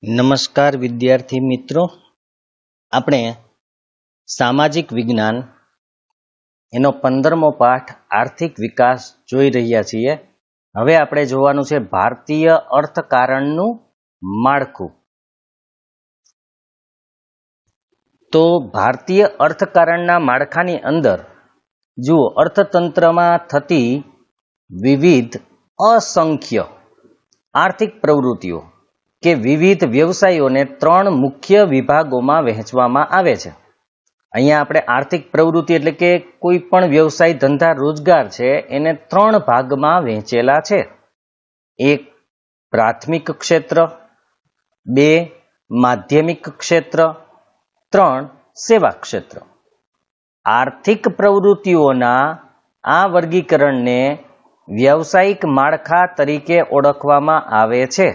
નમસ્કાર વિદ્યાર્થી મિત્રો, આપણે સામાજિક વિજ્ઞાન એનો 15મો પાઠ આર્થિક વિકાસ જોઈ રહ્યા છીએ. હવે આપણે જોવાનું છે ભારતીય અર્થકારણનું માળખું. તો ભારતીય અર્થકારણના માળખાની અંદર જુઓ, અર્થતંત્રમાં થતી વિવિધ અસંખ્ય આર્થિક પ્રવૃત્તિઓ કે વિવિધ વ્યવસાયોને 3 મુખ્ય વિભાગોમાં વહેંચવામાં આવે છે. અહીંયા આપણે આર્થિક પ્રવૃત્તિ એટલે કે કોઈ પણ વ્યવસાય, ધંધા, રોજગાર છે એને 3 ભાગમાં વહેંચેલા છે. 1 પ્રાથમિક ક્ષેત્ર, 2 માધ્યમિક ક્ષેત્ર, 3 સેવા ક્ષેત્ર. આર્થિક પ્રવૃત્તિઓના આ વર્ગીકરણને વ્યવસાયિક માળખા તરીકે ઓળખવામાં આવે છે.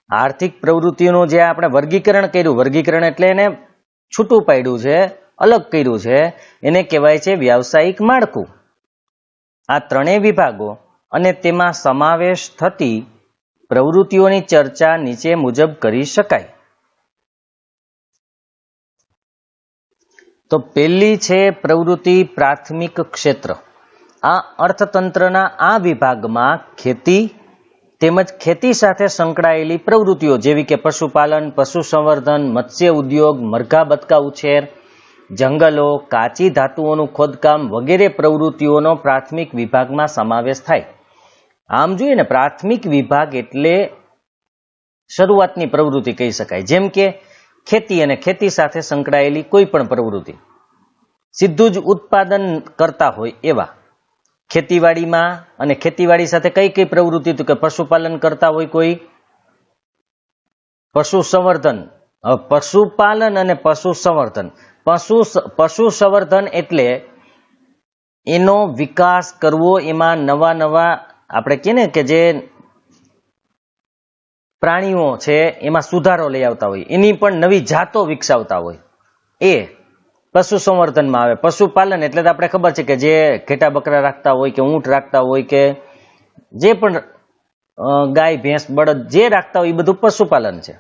આર્થિક પ્રવૃત્તિઓનું જે આપણે વર્ગીકરણ કર્યું, વર્ગીકરણ એટલે એને છૂટું પાડ્યું છે, અલગ કર્યું છે, એને કહેવાય છે વ્યવસાયિક માળખું. આ 3 વિભાગો અને તેમાં સમાવેશ થતી પ્રવૃત્તિઓની ચર્ચા નીચે મુજબ કરી શકાય. તો પહેલી છે પ્રવૃત્તિ પ્રાથમિક ક્ષેત્ર. આ અર્થતંત્રના આ વિભાગમાં ખેતી તેમજ ખેતી સાથે સંકળાયેલી પ્રવૃત્તિઓ જેવી કે પશુપાલન, પશુસંવર્ધન, મત્સ્ય ઉદ્યોગ, મરઘા બતકા ઉછેર, જંગલો, કાચી ધાતુઓનું ખોદકામ વગેરે પ્રવૃત્તિઓનો પ્રાથમિક વિભાગમાં સમાવેશ થાય. આમ જોઈએ ને, પ્રાથમિક વિભાગ એટલે શરૂઆતની પ્રવૃત્તિ કહી શકાય. જેમ કે ખેતી અને ખેતી સાથે સંકળાયેલી કોઈ પણ પ્રવૃત્તિ, સીધું જ ઉત્પાદન કરતા હોય એવા. ખેતીવાડીમાં અને ખેતીવાડી સાથે કઈ કઈ પ્રવૃત્તિ, તો કે પશુપાલન કરતા હોય કોઈ, પશુ સંવર્ધન, પશુપાલન અને પશુ સંવર્ધન. પશુ સંવર્ધન એટલે એનો વિકાસ કરવો, એમાં નવા નવા આપણે કહે ને કે જે પ્રાણીઓ છે એમાં સુધારો લઈ આવતા હોય, એની પણ નવી જાતો વિકસાવતા હોય, એ પશુ સંવર્ધનમાં આવે. પશુપાલન એટલે તો આપણે ખબર છે કે જે ઘેટા બકરા રાખતા હોય કે ઊંટ રાખતા હોય કે જે પણ ગાય ભેંસ બળદ જે રાખતા હોય એ બધું પશુપાલન છે.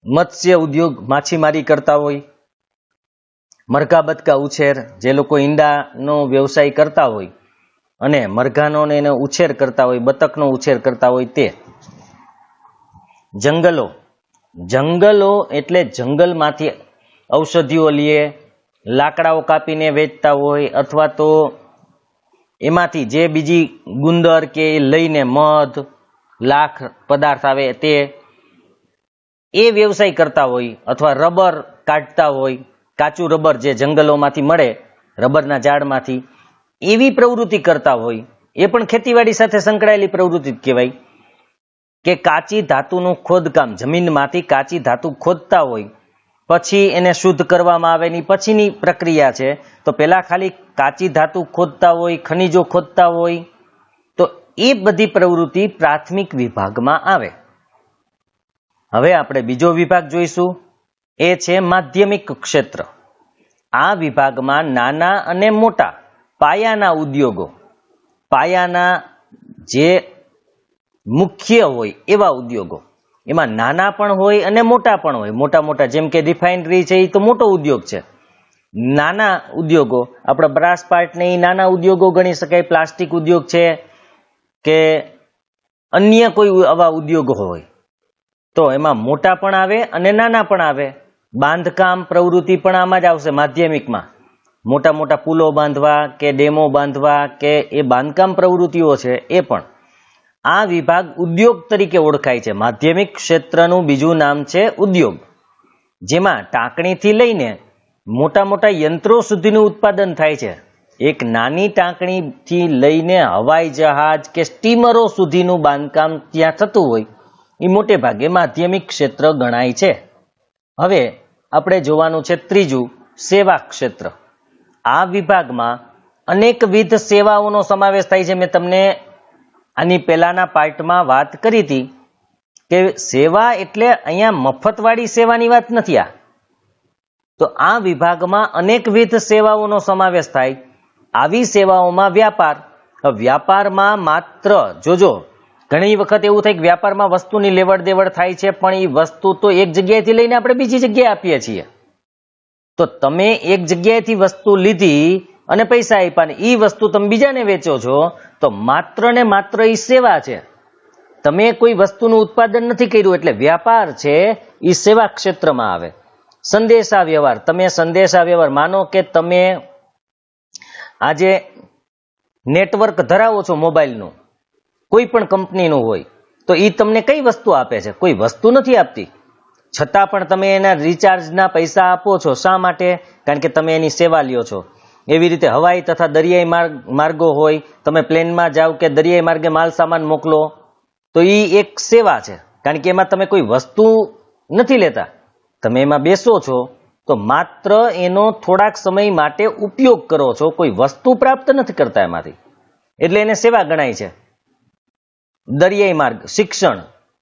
મત્સ્ય ઉદ્યોગ, માછીમારી કરતા હોય. મરઘા બતકા ઉછેર, જે લોકો ઈંડાનો વ્યવસાય કરતા હોય અને મરઘાનો એને ઉછેર કરતા હોય, બતકનો ઉછેર કરતા હોય તે. જંગલો, જંગલો એટલે જંગલમાંથી ઔષધિઓ લઈએ, લાકડાઓ કાપીને વેચતા હોય, અથવા તો એમાંથી જે બીજી ગુંદર કે લઈને મધ, લાખ પદાર્થ આવે તે, એ વ્યવસાય કરતા હોય. અથવા રબર કાઢતા હોય, કાચું રબર જે જંગલોમાંથી મળે, રબરના ઝાડમાંથી, એવી પ્રવૃત્તિ કરતા હોય. એ પણ ખેતીવાડી સાથે સંકળાયેલી પ્રવૃત્તિ જ કહેવાય. કે કાચી ધાતુનું ખોદકામ, જમીનમાંથી કાચી ધાતુ ખોદતા હોય, પછી એને શુદ્ધ કરવામાં આવે ની પછીની પ્રક્રિયા છે. તો પેલા ખાલી કાચી ધાતુ ખોદતા હોય, ખનિજો ખોદતા હોય, તો એ બધી પ્રવૃત્તિ પ્રાથમિક વિભાગમાં આવે. હવે આપણે બીજો વિભાગ જોઈશું, એ છે માધ્યમિક ક્ષેત્ર. આ વિભાગમાં નાના અને મોટા પાયાના ઉદ્યોગો, પાયાના જે મુખ્ય હોય એવા ઉદ્યોગો, એમાં નાના પણ હોય અને મોટા પણ હોય. મોટા મોટા જેમ કે રિફાઇનરી છે, એ તો મોટો ઉદ્યોગ છે. નાના ઉદ્યોગો આપણા બ્રાસ પાર્ટને એ નાના ઉદ્યોગો ગણી શકાય. પ્લાસ્ટિક ઉદ્યોગ છે કે અન્ય કોઈ આવા ઉદ્યોગો હોય તો એમાં મોટા પણ આવે અને નાના પણ આવે. બાંધકામ પ્રવૃત્તિ પણ આમાં જ આવશે માધ્યમિકમાં. મોટા મોટા પુલો બાંધવા કે ડેમો બાંધવા કે એ બાંધકામ પ્રવૃત્તિઓ છે એ પણ. આ વિભાગ ઉદ્યોગ તરીકે ઓળખાય છે. માધ્યમિક ક્ષેત્રનું બીજું નામ છે ઉદ્યોગ, જેમાં ટાંકણીથી લઈને મોટા મોટા યંત્રો સુધીનું ઉત્પાદન થાય છે. એક નાની ટાંકણીથી લઈને હવાઈ જહાજ કે સ્ટીમરો સુધીનું બાંધકામ ત્યાં થતું હોય, એ મોટે ભાગે માધ્યમિક ક્ષેત્ર ગણાય છે. હવે આપણે જોવાનું છે ત્રીજું, સેવા ક્ષેત્ર. આ વિભાગમાં અનેકવિધ સેવાઓનો સમાવેશ થાય છે. મેં તમને આની પહેલાના પાર્ટમાં વાત કરી હતી કે સેવા એટલે અહીંયા મફતવાળી સેવાની વાત નથી. તો આ વિભાગમાં અનેકવિધ સેવાઓનો સમાવેશ થાય. આવી સેવાઓમાં વ્યાપાર, વ્યાપારમાં માત્ર જોજો ઘણી વખત એવું થાય કે વ્યાપારમાં વસ્તુની લેવડ દેવડ થાય છે, પણ એ વસ્તુ તો એક જગ્યાએથી લઈને આપણે બીજી જગ્યાએ આપીએ છીએ. તો તમે એક જગ્યાએથી વસ્તુ લીધી અને પૈસા આપ્યા ને એ વસ્તુ તમે બીજાને વેચો છો, તો માત્ર ને માત્ર એ સેવા છે. તમે કોઈ વસ્તુનું ઉત્પાદન નથી કર્યું, એટલે વ્યાપાર છે એ સેવા ક્ષેત્રમાં આવે. સંદેશા વ્યવહાર, તમે સંદેશા વ્યવહાર, માનો કે તમે આજે નેટવર્ક ધરાવો છો મોબાઈલનું, કોઈ પણ કંપનીનું હોય, તો એ તમને કઈ વસ્તુ આપે છે? કોઈ વસ્તુ નથી આપતી, છતાં પણ તમે એના રિચાર્જના પૈસા આપો છો. શા માટે? કારણ કે તમે એની સેવા લ્યો છો. એવી રીતે હવાઈ તથા દરિયાઈ માર્ગો હોય, તમે પ્લેનમાં જાઓ કે દરિયાઈ માર્ગે માલ સામાન મોકલો, તો એ એક સેવા છે. કારણ કે એમાં તમે કોઈ વસ્તુ નથી લેતા, તમે એમાં બેસો છો તો માત્ર એનો થોડાક સમય માટે ઉપયોગ કરો છો, કોઈ વસ્તુ પ્રાપ્ત નથી કરતા એમાંથી, એટલે એને સેવા ગણાય છે. દરિયાઈ માર્ગ, શિક્ષણ.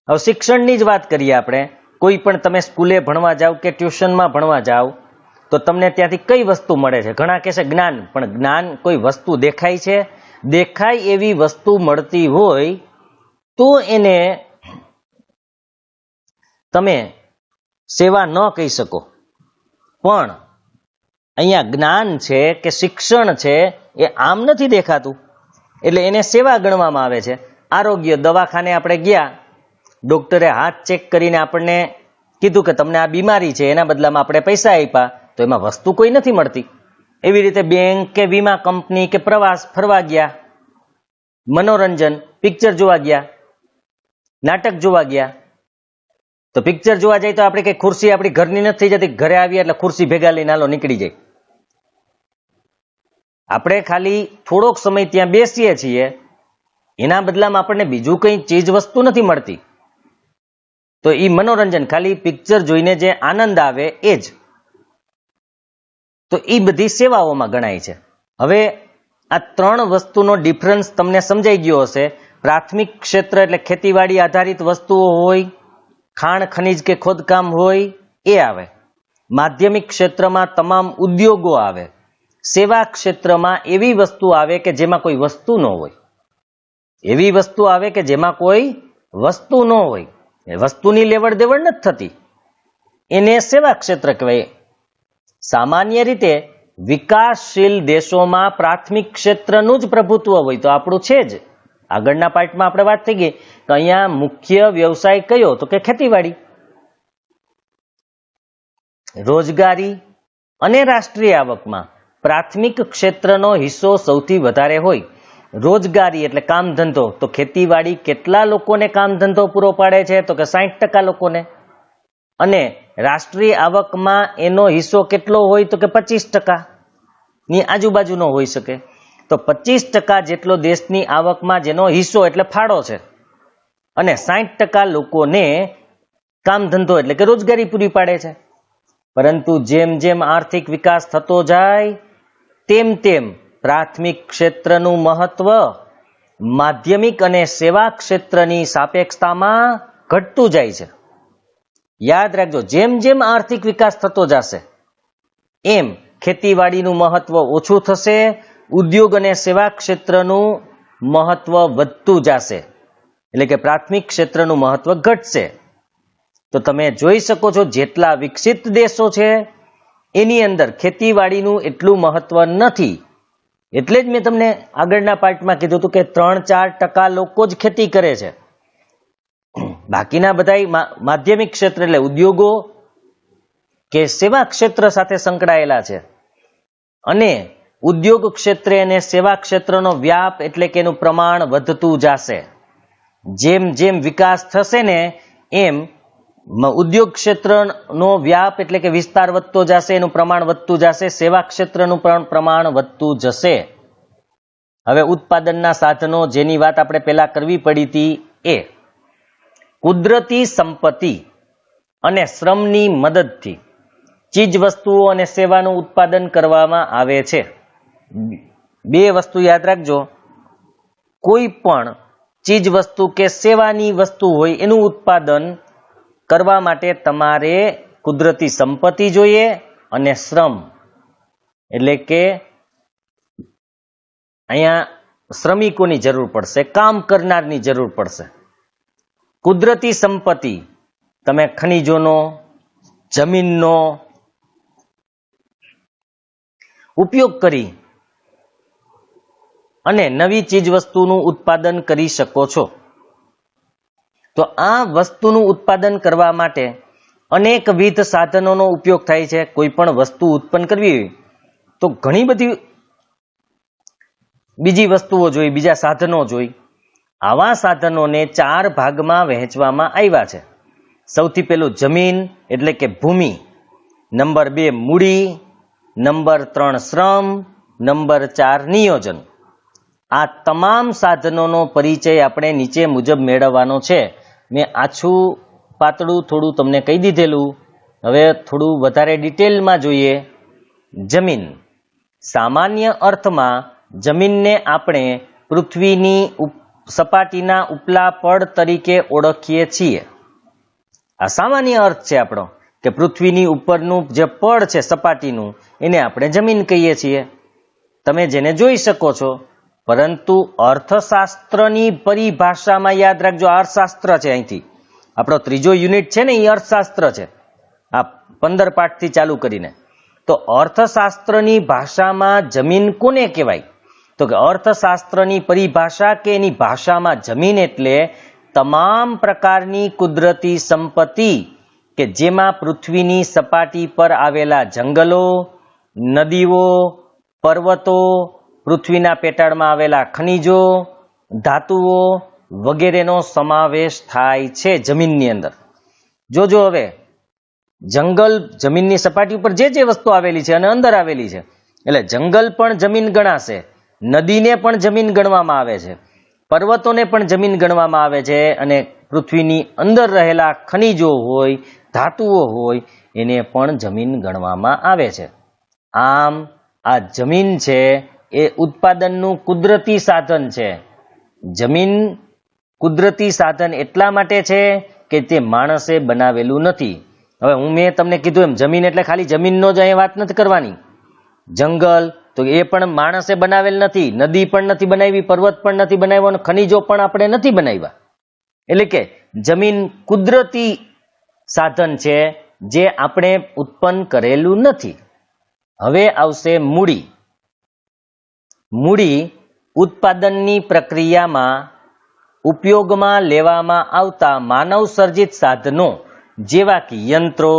હવે શિક્ષણની જ વાત કરીએ આપણે. કોઈ પણ તમે સ્કૂલે ભણવા જાઓ કે ટ્યુશનમાં ભણવા જાઓ, તો તમને ત્યાંથી કઈ વસ્તુ મળે છે? ઘણા કહે છે જ્ઞાન, પણ જ્ઞાન કોઈ વસ્તુ દેખાય છે? દેખાય એવી વસ્તુ મળતી હોય તો એને તમે સેવા ન કહી શકો. પણ અહીંયા જ્ઞાન છે કે શિક્ષણ છે એ આમ નથી દેખાતું, એટલે એને સેવા ગણવામાં આવે છે. આરોગ્ય, દવાખાને આપણે ગયા, ડોક્ટરે હાથ ચેક કરીને આપણને કીધું કે તમને આ બીમારી છે, એના બદલામાં આપણે પૈસા આપ્યા, તો એમાં વસ્તુ કોઈ નથી મળતી. એવી રીતે બેંક કે વીમા કંપની કે પ્રવાસ ફરવા ગયા, મનોરંજન, પિક્ચર જોવા ગયા, નાટક જોવા ગયા, તો પિક્ચર જોવા જાય તો આપણે કઈ ખુરશી આપણી ઘરની નથી થઈ જતી, ઘરે આવીએ એટલે ખુરશી ભેગા લઈને હાલો નીકળી જાય. આપણે ખાલી થોડોક સમય ત્યાં બેસીએ છીએ, એના બદલામાં આપણને બીજું કઈ ચીજ વસ્તુ નથી મળતી. તો એ મનોરંજન, ખાલી પિક્ચર જોઈને જે આનંદ આવે એ જ. તો એ બધી સેવાઓમાં ગણાય છે. હવે આ ત્રણ વસ્તુનો ડિફરન્સ તમને સમજાઈ ગયો હશે. પ્રાથમિક ક્ષેત્ર એટલે ખેતીવાડી આધારિત વસ્તુઓ હોય, ખાણ ખનીજ કે ખોદકામ હોય એ આવે. માધ્યમિક ક્ષેત્રમાં તમામ ઉદ્યોગો આવે. સેવા ક્ષેત્રમાં એવી વસ્તુ આવે કે જેમાં કોઈ વસ્તુ ન હોય. એવી વસ્તુ આવે કે જેમાં કોઈ વસ્તુ ન હોય, એ વસ્તુની લેવડ દેવડ નથી થતી, એને સેવા ક્ષેત્ર કહેવાય. સામાન્ય રીતે વિકાસશીલ દેશોમાં પ્રાથમિક ક્ષેત્રનું જ પ્રભુત્વ હોય. તો આપણું છે જ. આગળના પાર્ટમાં આપણે વાત થઈ ગઈ કે અહીંયા મુખ્ય વ્યવસાય કયો? તો કે ખેતીવાડી. રોજગારી અને રાષ્ટ્રીય આવકમાં પ્રાથમિક ક્ષેત્રનો હિસ્સો સૌથી વધારે હોય. રોજગારી એટલે કામ ધંધો, તો ખેતીવાડી કેટલા લોકોને કામ ધંધો પૂરો પાડે છે? તો કે 60% લોકોને. અને રાષ્ટ્રીય આવકમાં એનો હિસ્સો કેટલો હોય? તો કે 25% ની આજુબાજુનો હોઈ શકે. તો 25% જેટલો દેશની આવકમાં જેનો હિસ્સો એટલે ફાળો છે, અને 60% લોકોને કામ ધંધો એટલે કે રોજગારી પૂરી પાડે છે. પરંતુ જેમ જેમ આર્થિક વિકાસ થતો જાય તેમ તેમ પ્રાથમિક ક્ષેત્રનું મહત્વ માધ્યમિક અને સેવા ક્ષેત્રની સાપેક્ષતામાં ઘટતું જાય છે. યાદ રાખજો, જેમ જેમ આર્થિક વિકાસ થતો જશે એમ ખેતીવાડીનું મહત્વ ઓછું થશે, ઉદ્યોગ અને સેવા ક્ષેત્રનું મહત્વ વધતું જશે, એટલે કે પ્રાથમિક ક્ષેત્રનું મહત્વ ઘટશે. તો તમે જોઈ શકો છો જેટલા વિકસિત દેશો છે એની અંદર ખેતીવાડીનું એટલું મહત્વ નથી. એટલે જ મેં તમને આગળના પાર્ટમાં કીધું હતું કે 3-4% લોકો જ ખેતી કરે છે. બાકીના બધા માધ્યમિક ક્ષેત્ર એટલે ઉદ્યોગો કે સેવા ક્ષેત્ર સાથે સંકળાયેલા છે. અને ઉદ્યોગ ક્ષેત્રે અને સેવા ક્ષેત્રનો વ્યાપ એટલે કે એનું પ્રમાણ વધતું જશે. જેમ જેમ વિકાસ થશે ને એમ ઉદ્યોગ ક્ષેત્રનો વ્યાપ એટલે કે વિસ્તાર વધતો જશે, એનું પ્રમાણ વધતું જશે, સેવા ક્ષેત્રનું પણ પ્રમાણ વધતું જશે. હવે ઉત્પાદનના સાધનો જેની વાત આપણે પહેલા કરવી પડી હતી એ કુદરતી સંપત્તિ અને શ્રમની મદદથી ચીજ વસ્તુઓ અને સેવાનું ઉત્પાદન કરવામાં આવે છે. બે વસ્તુ યાદ રાખજો, કોઈ પણ ચીજ વસ્તુ કે સેવાની વસ્તુ હોય એનું ઉત્પાદન કરવા માટે તમારે કુદરતી સંપત્તિ જોઈએ અને શ્રમ, એટલે કે અહીંયા શ્રમિકોની જરૂર પડશે, કામ કરનારની જરૂર પડશે. કુદરતી સંપત્તિ, તમે ખનિજોનો, જમીનનો ઉપયોગ કરી અને નવી ચીજ વસ્તુનું ઉત્પાદન કરી શકો છો. તો આ વસ્તુનું ઉત્પાદન કરવા માટે અનેકવિધ સાધનોનો ઉપયોગ થાય છે. કોઈ પણ વસ્તુ ઉત્પન્ન કરવી હોય તો ઘણી બધી બીજી વસ્તુઓ જોઈ, બીજા સાધનો જોઈ. આવા સાધનોને 4 ભાગમાં વહેંચવામાં આવ્યા છે. સૌથી પહેલું જમીન એટલે કે ભૂમિ, નંબર 2 મૂડી, નંબર 3 શ્રમ, નંબર 4 નિયોજન. આ તમામ સાધનોનો પરિચય આપણે નીચે મુજબ મેળવવાનો છે. મેં આછું પાતળું થોડું તમને કહી દીધેલું. હવે થોડું વધારે ડિટેલમાં જોઈએ. જમીન, સામાન્ય અર્થમાં જમીનને આપણે પૃથ્વીની સપાટીના ઉપલા પડ તરીકે ઓળખીએ છીએ. આ સામાન્ય અર્થ છે આપણો, કે પૃથ્વીની ઉપરનું જે પડ છે સપાટીનું, એને આપણે જમીન કહીએ છીએ. તમે જેને જોઈ શકો છો. પરંતુ અર્થશાસ્ત્રની પરિભાષામાં યાદ રાખજો, અર્થશાસ્ત્ર છે. અહીંથી આપણો 3જો યુનિટ છે ને, એ અર્થશાસ્ત્ર છે. આ 15 પાઠથી ચાલુ કરીને. તો અર્થશાસ્ત્રની ભાષામાં જમીન કોને કહેવાય? તો કે અર્થશાસ્ત્રની પરિભાષા કે એની ભાષામાં જમીન એટલે તમામ પ્રકારની કુદરતી સંપત્તિ કે જેમાં પૃથ્વીની સપાટી પર આવેલા જંગલો, નદીઓ, પર્વતો, પૃથ્વીના પેટાળમાં આવેલા ખનિજો, ધાતુઓ વગેરેનો સમાવેશ થાય છે જમીનની અંદર. જોજો હવે જંગલ, જમીનની સપાટી ઉપર જે જે વસ્તુ આવેલી છે અને અંદર આવેલી છે, એટલે જંગલ પણ જમીન ગણાશે, નદીને પણ જમીન ગણવામાં આવે છે, પર્વતોને પણ જમીન ગણવામાં આવે છે, અને પૃથ્વીની અંદર રહેલા ખનિજો હોય, ધાતુઓ હોય, એને પણ જમીન ગણવામાં આવે છે. આમ આ જમીન છે એ ઉત્પાદનનું કુદરતી સાધન છે. જમીન કુદરતી સાધન એટલા માટે છે કે તે માણસે બનાવેલું નથી. હવે મેં તમને કીધું એમ, જમીન એટલે ખાલી જમીનનો જ અહીં વાત નથી કરવાની. જંગલ તો એ પણ માણસે બનાવેલ નથી, નદી પણ નથી બનાવી, પર્વત પણ નથી બનાવ્યો, અને ખનિજો પણ આપણે નથી બનાવ્યા. એટલે કે જમીન કુદરતી સાધન છે જે આપણે ઉત્પન્ન કરેલું નથી. હવે આવશે મૂડી. મૂડી ઉત્પાદનની પ્રક્રિયામાં ઉપયોગમાં લેવામાં આવતા માનવ સર્જિત સાધનો જેવા કે યંત્રો,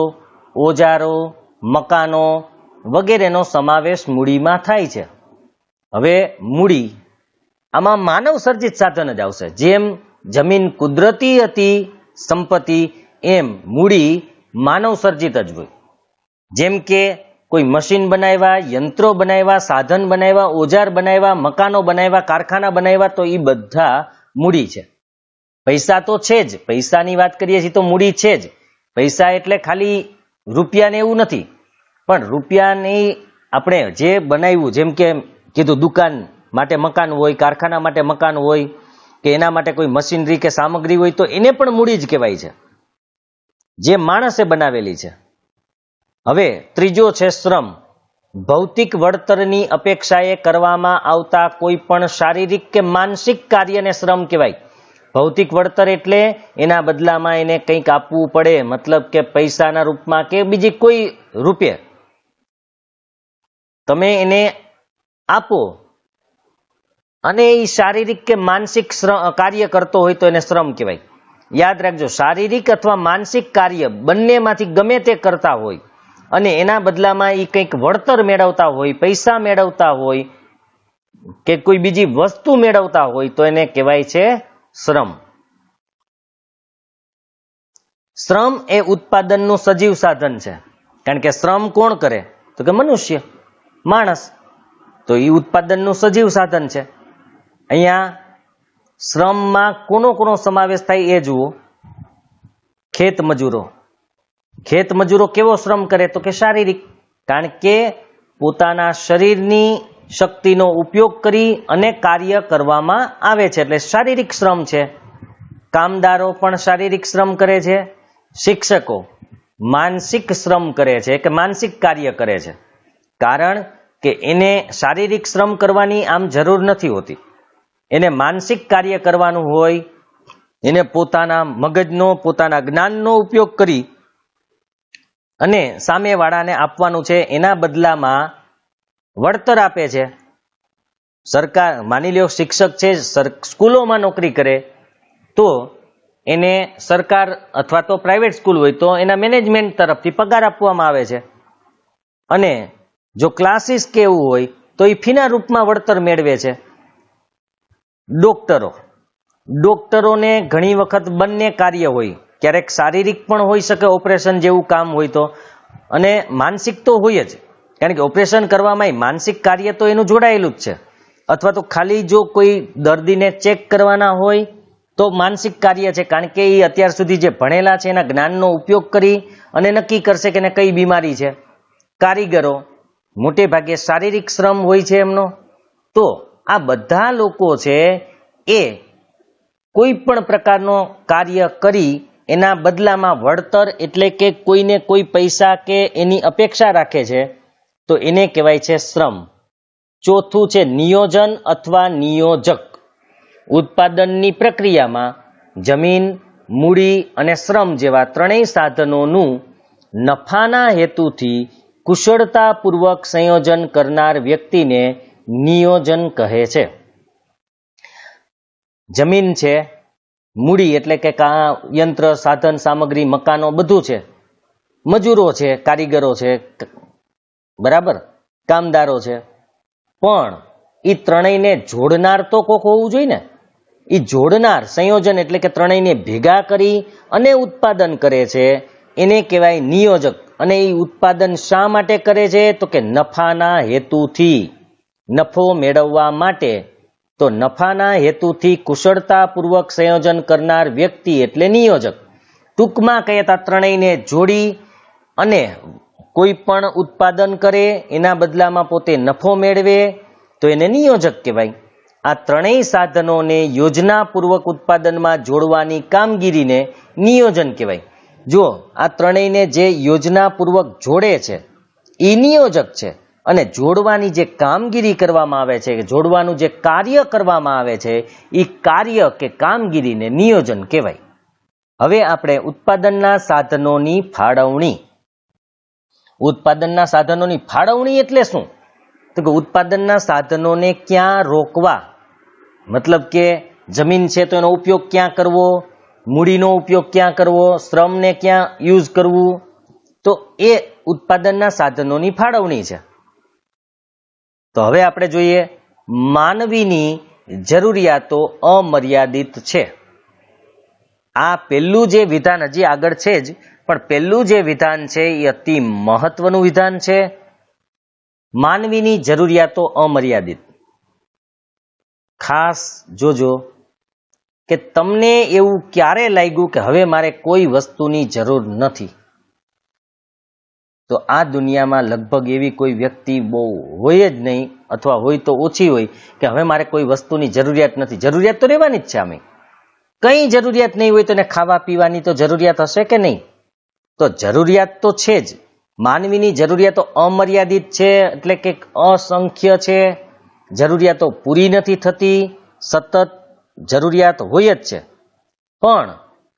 ઓજારો, મકાનો વગેરેનો સમાવેશ મૂડીમાં થાય છે. હવે મૂડી આમાં માનવ સર્જિત સાધન જ આવશે. જેમ જમીન કુદરતી હતી સંપત્તિ, એમ મૂડી માનવ સર્જિત જ હોય. જેમ કે કોઈ મશીન બનાવ્યા, યંત્રો બનાવ્યા, સાધન બનાવ્યા, ઓજાર બનાવ્યા, મકાનો બનાવ્યા, કારખાના બનાવ્યા, તો એ બધા મૂડી છે. પૈસા તો છે જ, પૈસાની વાત કરીએ છીએ તો મૂડી છે જ. પૈસા એટલે ખાલી રૂપિયાને એવું નથી, પણ રૂપિયાની આપણે જે બનાવ્યું, જેમ કે કીધું દુકાન માટે મકાન હોય, કારખાના માટે મકાન હોય, કે એના માટે કોઈ મશીનરી કે સામગ્રી હોય, તો એને પણ મૂડી જ કહેવાય છે, જે માણસે બનાવેલી છે. હવે ત્રીજો છે શ્રમ. ભૌતિક વળતરની અપેક્ષાએ કરવામાં આવતા કોઈ પણ શારીરિક કે માનસિક કાર્યને શ્રમ કહેવાય. ભૌતિક વળતર એટલે એના બદલામાં એને કંઈક આપવું પડે, મતલબ કે પૈસાના રૂપમાં કે બીજી કોઈ રૂપે તમે એને આપો અને એ શારીરિક કે માનસિક કાર્ય કરતો હોય તો એને શ્રમ કહેવાય. યાદ રાખજો, શારીરિક અથવા માનસિક કાર્ય બંનેમાંથી ગમે તે કરતા હોય અને એના બદલામાં એ કંઈક વળતર મેળવતા હોય, પૈસા મેળવતા હોય કે કોઈ બીજી વસ્તુ મેળવતા હોય તો એને કહેવાય છે શ્રમ. શ્રમ એ ઉત્પાદનનું સજીવ સાધન છે. કારણ કે શ્રમ કોણ કરે? તો કે મનુષ્ય, માણસ. તો એ ઉત્પાદનનું સજીવ સાધન છે. અહીંયા શ્રમમાં કોનો કોનો સમાવેશ થાય એ જુઓ. ખેત મજૂરો. ખેત મજૂરો કેવો શ્રમ કરે? તો કે શારીરિક. કારણ કે પોતાના શરીરની શક્તિનો ઉપયોગ કરી અને કાર્ય કરવામાં આવે છે, એટલે શારીરિક શ્રમ છે. કામદારો પણ શારીરિક શ્રમ કરે છે. શિક્ષકો માનસિક શ્રમ કરે છે કે માનસિક કાર્ય કરે છે, કારણ કે એને શારીરિક શ્રમ કરવાની આમ જરૂર નથી હોતી. એને માનસિક કાર્ય કરવાનું હોય, એને પોતાના મગજનો, પોતાના જ્ઞાનનો ઉપયોગ કરી અને સામેવાળાને આપવાનું છે. એના બદલામાં વળતર આપે છે સરકાર. માની લ્યો શિક્ષક છે, સ્કૂલોમાં નોકરી કરે તો એને સરકાર અથવા તો પ્રાઇવેટ સ્કૂલ હોય તો એના મેનેજમેન્ટ તરફથી પગાર આપવામાં આવે છે. અને જો ક્લાસીસ કે એવું હોય તો એ ફીના રૂપમાં વળતર મેળવે છે. ડોક્ટરોને ઘણી વખત બંને કાર્ય હોય, ક્યારેક શારીરિક પણ હોઈ શકે, ઓપરેશન જેવું કામ હોય તો, અને માનસિક તો હોય જ, કારણ કે ઓપરેશન કરવામાં માનસિક કાર્ય તો એનું જોડાયેલું જ છે. અથવા તો ખાલી જો કોઈ દર્દીને ચેક કરવાના હોય તો માનસિક કાર્ય છે, કારણ કે એ અત્યાર સુધી જે ભણેલા છે એના જ્ઞાનનો ઉપયોગ કરી અને નક્કી કરશે કે એને કઈ બીમારી છે. કારીગરો મોટે ભાગે શારીરિક શ્રમ હોય છે એમનો. તો આ બધા લોકો છે એ કોઈ પણ પ્રકારનો કાર્ય કરી એના બદલામાં વળતર એટલે કે કોઈને કોઈ પૈસા કે એની અપેક્ષા રાખે છે, તો એને કહેવાય છે શ્રમ. ચોથું છે નિયોજન અથવા નિયોજક. ઉત્પાદનની પ્રક્રિયામાં જમીન, મૂડી અને શ્રમ જેવા ત્રણેય સાધનોનું નફાના હેતુથી કુશળતાપૂર્વક સંયોજન કરનાર વ્યક્તિને નિયોજન કહે છે. જમીન છે, મૂડી એટલે કે યંત્ર, સાધન, સામગ્રી, મકાનો બધું છે, મજૂરો છે, કારીગરો છે, બરાબર, કામદારો છે, પણ એ ત્રણેયને જોડનાર તો કોક હોવું જોઈએ ને. એ જોડનાર સંયોજન એટલે કે ત્રણેયને ભેગા કરી અને ઉત્પાદન કરે છે એને કહેવાય નિયોજક. અને એ ઉત્પાદન શા માટે કરે છે તો કે નફાના હેતુથી, નફો મેળવવા માટે. તો નફાના હેતુથી કુશળતાપૂર્વક સંયોજન કરનાર વ્યક્તિ એટલે નિયોજક. ટૂંકમાં કહીએ તો ત્રણેયને જોડી અને કોઈ પણ ઉત્પાદન કરે, એના બદલામાં પોતે નફો મેળવે તો એને નિયોજક કહેવાય. આ ત્રણેય સાધનોને યોજનાપૂર્વક ઉત્પાદનમાં જોડવાની કામગીરીને નિયોજન કહેવાય. જો આ ત્રણેયને જે યોજનાપૂર્વક જોડે છે એ નિયોજક છે, અને જોડવાની જે કામગીરી કરવામાં આવે છે, જોડવાનું જે કાર્ય કરવામાં આવે છે એ કાર્ય કે કામગીરીને નિયોજન કહેવાય. હવે આપણે ઉત્પાદનના સાધનોની ફાળવણી. ઉત્પાદનના સાધનોની ફાળવણી એટલે શું? તો કે ઉત્પાદનના સાધનોને ક્યાં રોકવા, મતલબ કે જમીન છે તો એનો ઉપયોગ ક્યાં કરવો, મૂડીનો ઉપયોગ ક્યાં કરવો, શ્રમને ક્યાં યુઝ કરવું, તો એ ઉત્પાદનના સાધનોની ફાળવણી છે. તો હવે આપણે જોઈએ, માનવીની જરૂરિયાતો અમર્યાદિત છે. આ પહેલું જે વિધાન હજી આગળ છે જ, પણ પહેલું જે વિધાન છે એ અતિ મહત્વનું વિધાન છે. માનવીની જરૂરિયાતો અમર્યાદિત. ખાસ જોજો કે તમને એવું ક્યારે લાગ્યું કે હવે મારે કોઈ વસ્તુની જરૂર નથી? તો આ દુનિયામાં લગભગ એવી કોઈ વ્યક્તિ બહુ હોય જ નહીં, અથવા હોય તો ઓછી હોય, કે હવે મારે કોઈ વસ્તુની જરૂરિયાત નથી. જરૂરિયાત તો રહેવાની જ છે. આમે કઈ જરૂરિયાત નહીં હોય તો એને ખાવા પીવાની તો જરૂરિયાત હશે કે નહીં? તો જરૂરિયાત તો છે જ. માનવીની જરૂરિયાતો અમર્યાદિત છે એટલે કે અસંખ્ય છે. જરૂરિયાતો પૂરી નથી થતી, સતત જરૂરિયાત હોય જ છે. પણ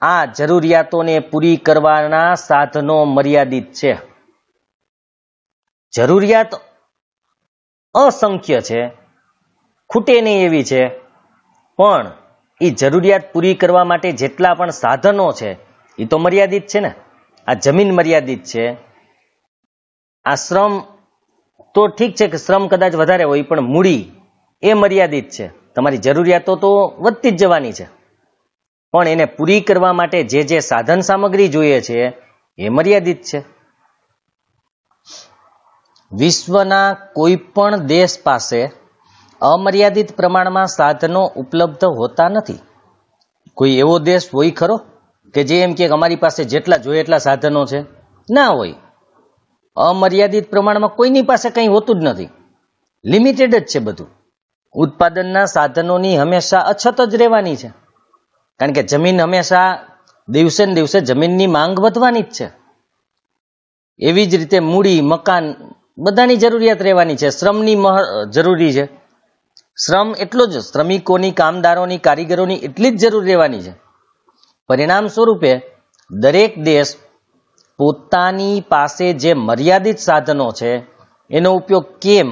આ જરૂરિયાતોને પૂરી કરવાના સાધનો મર્યાદિત છે. જરૂરિયાત અસંખ્ય છે, ખૂટે નહીં એવી છે, પણ એ જરૂરિયાત પૂરી કરવા માટે જેટલા પણ સાધનો છે એ તો મર્યાદિત છે ને. આ જમીન મર્યાદિત છે, આ શ્રમ તો ઠીક છે કે શ્રમ કદાચ વધારે હોય, પણ મૂડી એ મર્યાદિત છે. તમારી જરૂરિયાતો તો વધતી જ જવાની છે, પણ એને પૂરી કરવા માટે જે જે સાધન સામગ્રી જોઈએ છે એ મર્યાદિત છે. વિશ્વના કોઈ પણ દેશ પાસે અમર્યાદિત પ્રમાણમાં સાધનો ઉપલબ્ધ હોતા નથી. કોઈ એવો દેશ હોય ખરો કે જે એમ કે અમારી પાસે જેટલા જોઈએ એટલા સાધનો છે? ના હોય. અમર્યાદિત પ્રમાણમાં કોઈની પાસે કંઈ હોતું જ નથી, લિમિટેડ જ છે બધું. ઉત્પાદનના સાધનોની હંમેશા અછત જ રહેવાની છે, કારણ કે જમીન હંમેશા દિવસે ને દિવસે જમીનની માંગ વધવાની જ છે. એવી જ રીતે મૂડી, મકાન બધાની જરૂરિયાત રહેવાની છે, શ્રમની જરૂરી છે. શ્રમ એટલો જ, શ્રમિકોની, કામદારોની, કારીગરોની એટલી જ જરૂર રહેવાની છે. પરિણામ સ્વરૂપે દરેક દેશ પોતાની પાસે જે મર્યાદિત સાધનો છે એનો ઉપયોગ કેમ,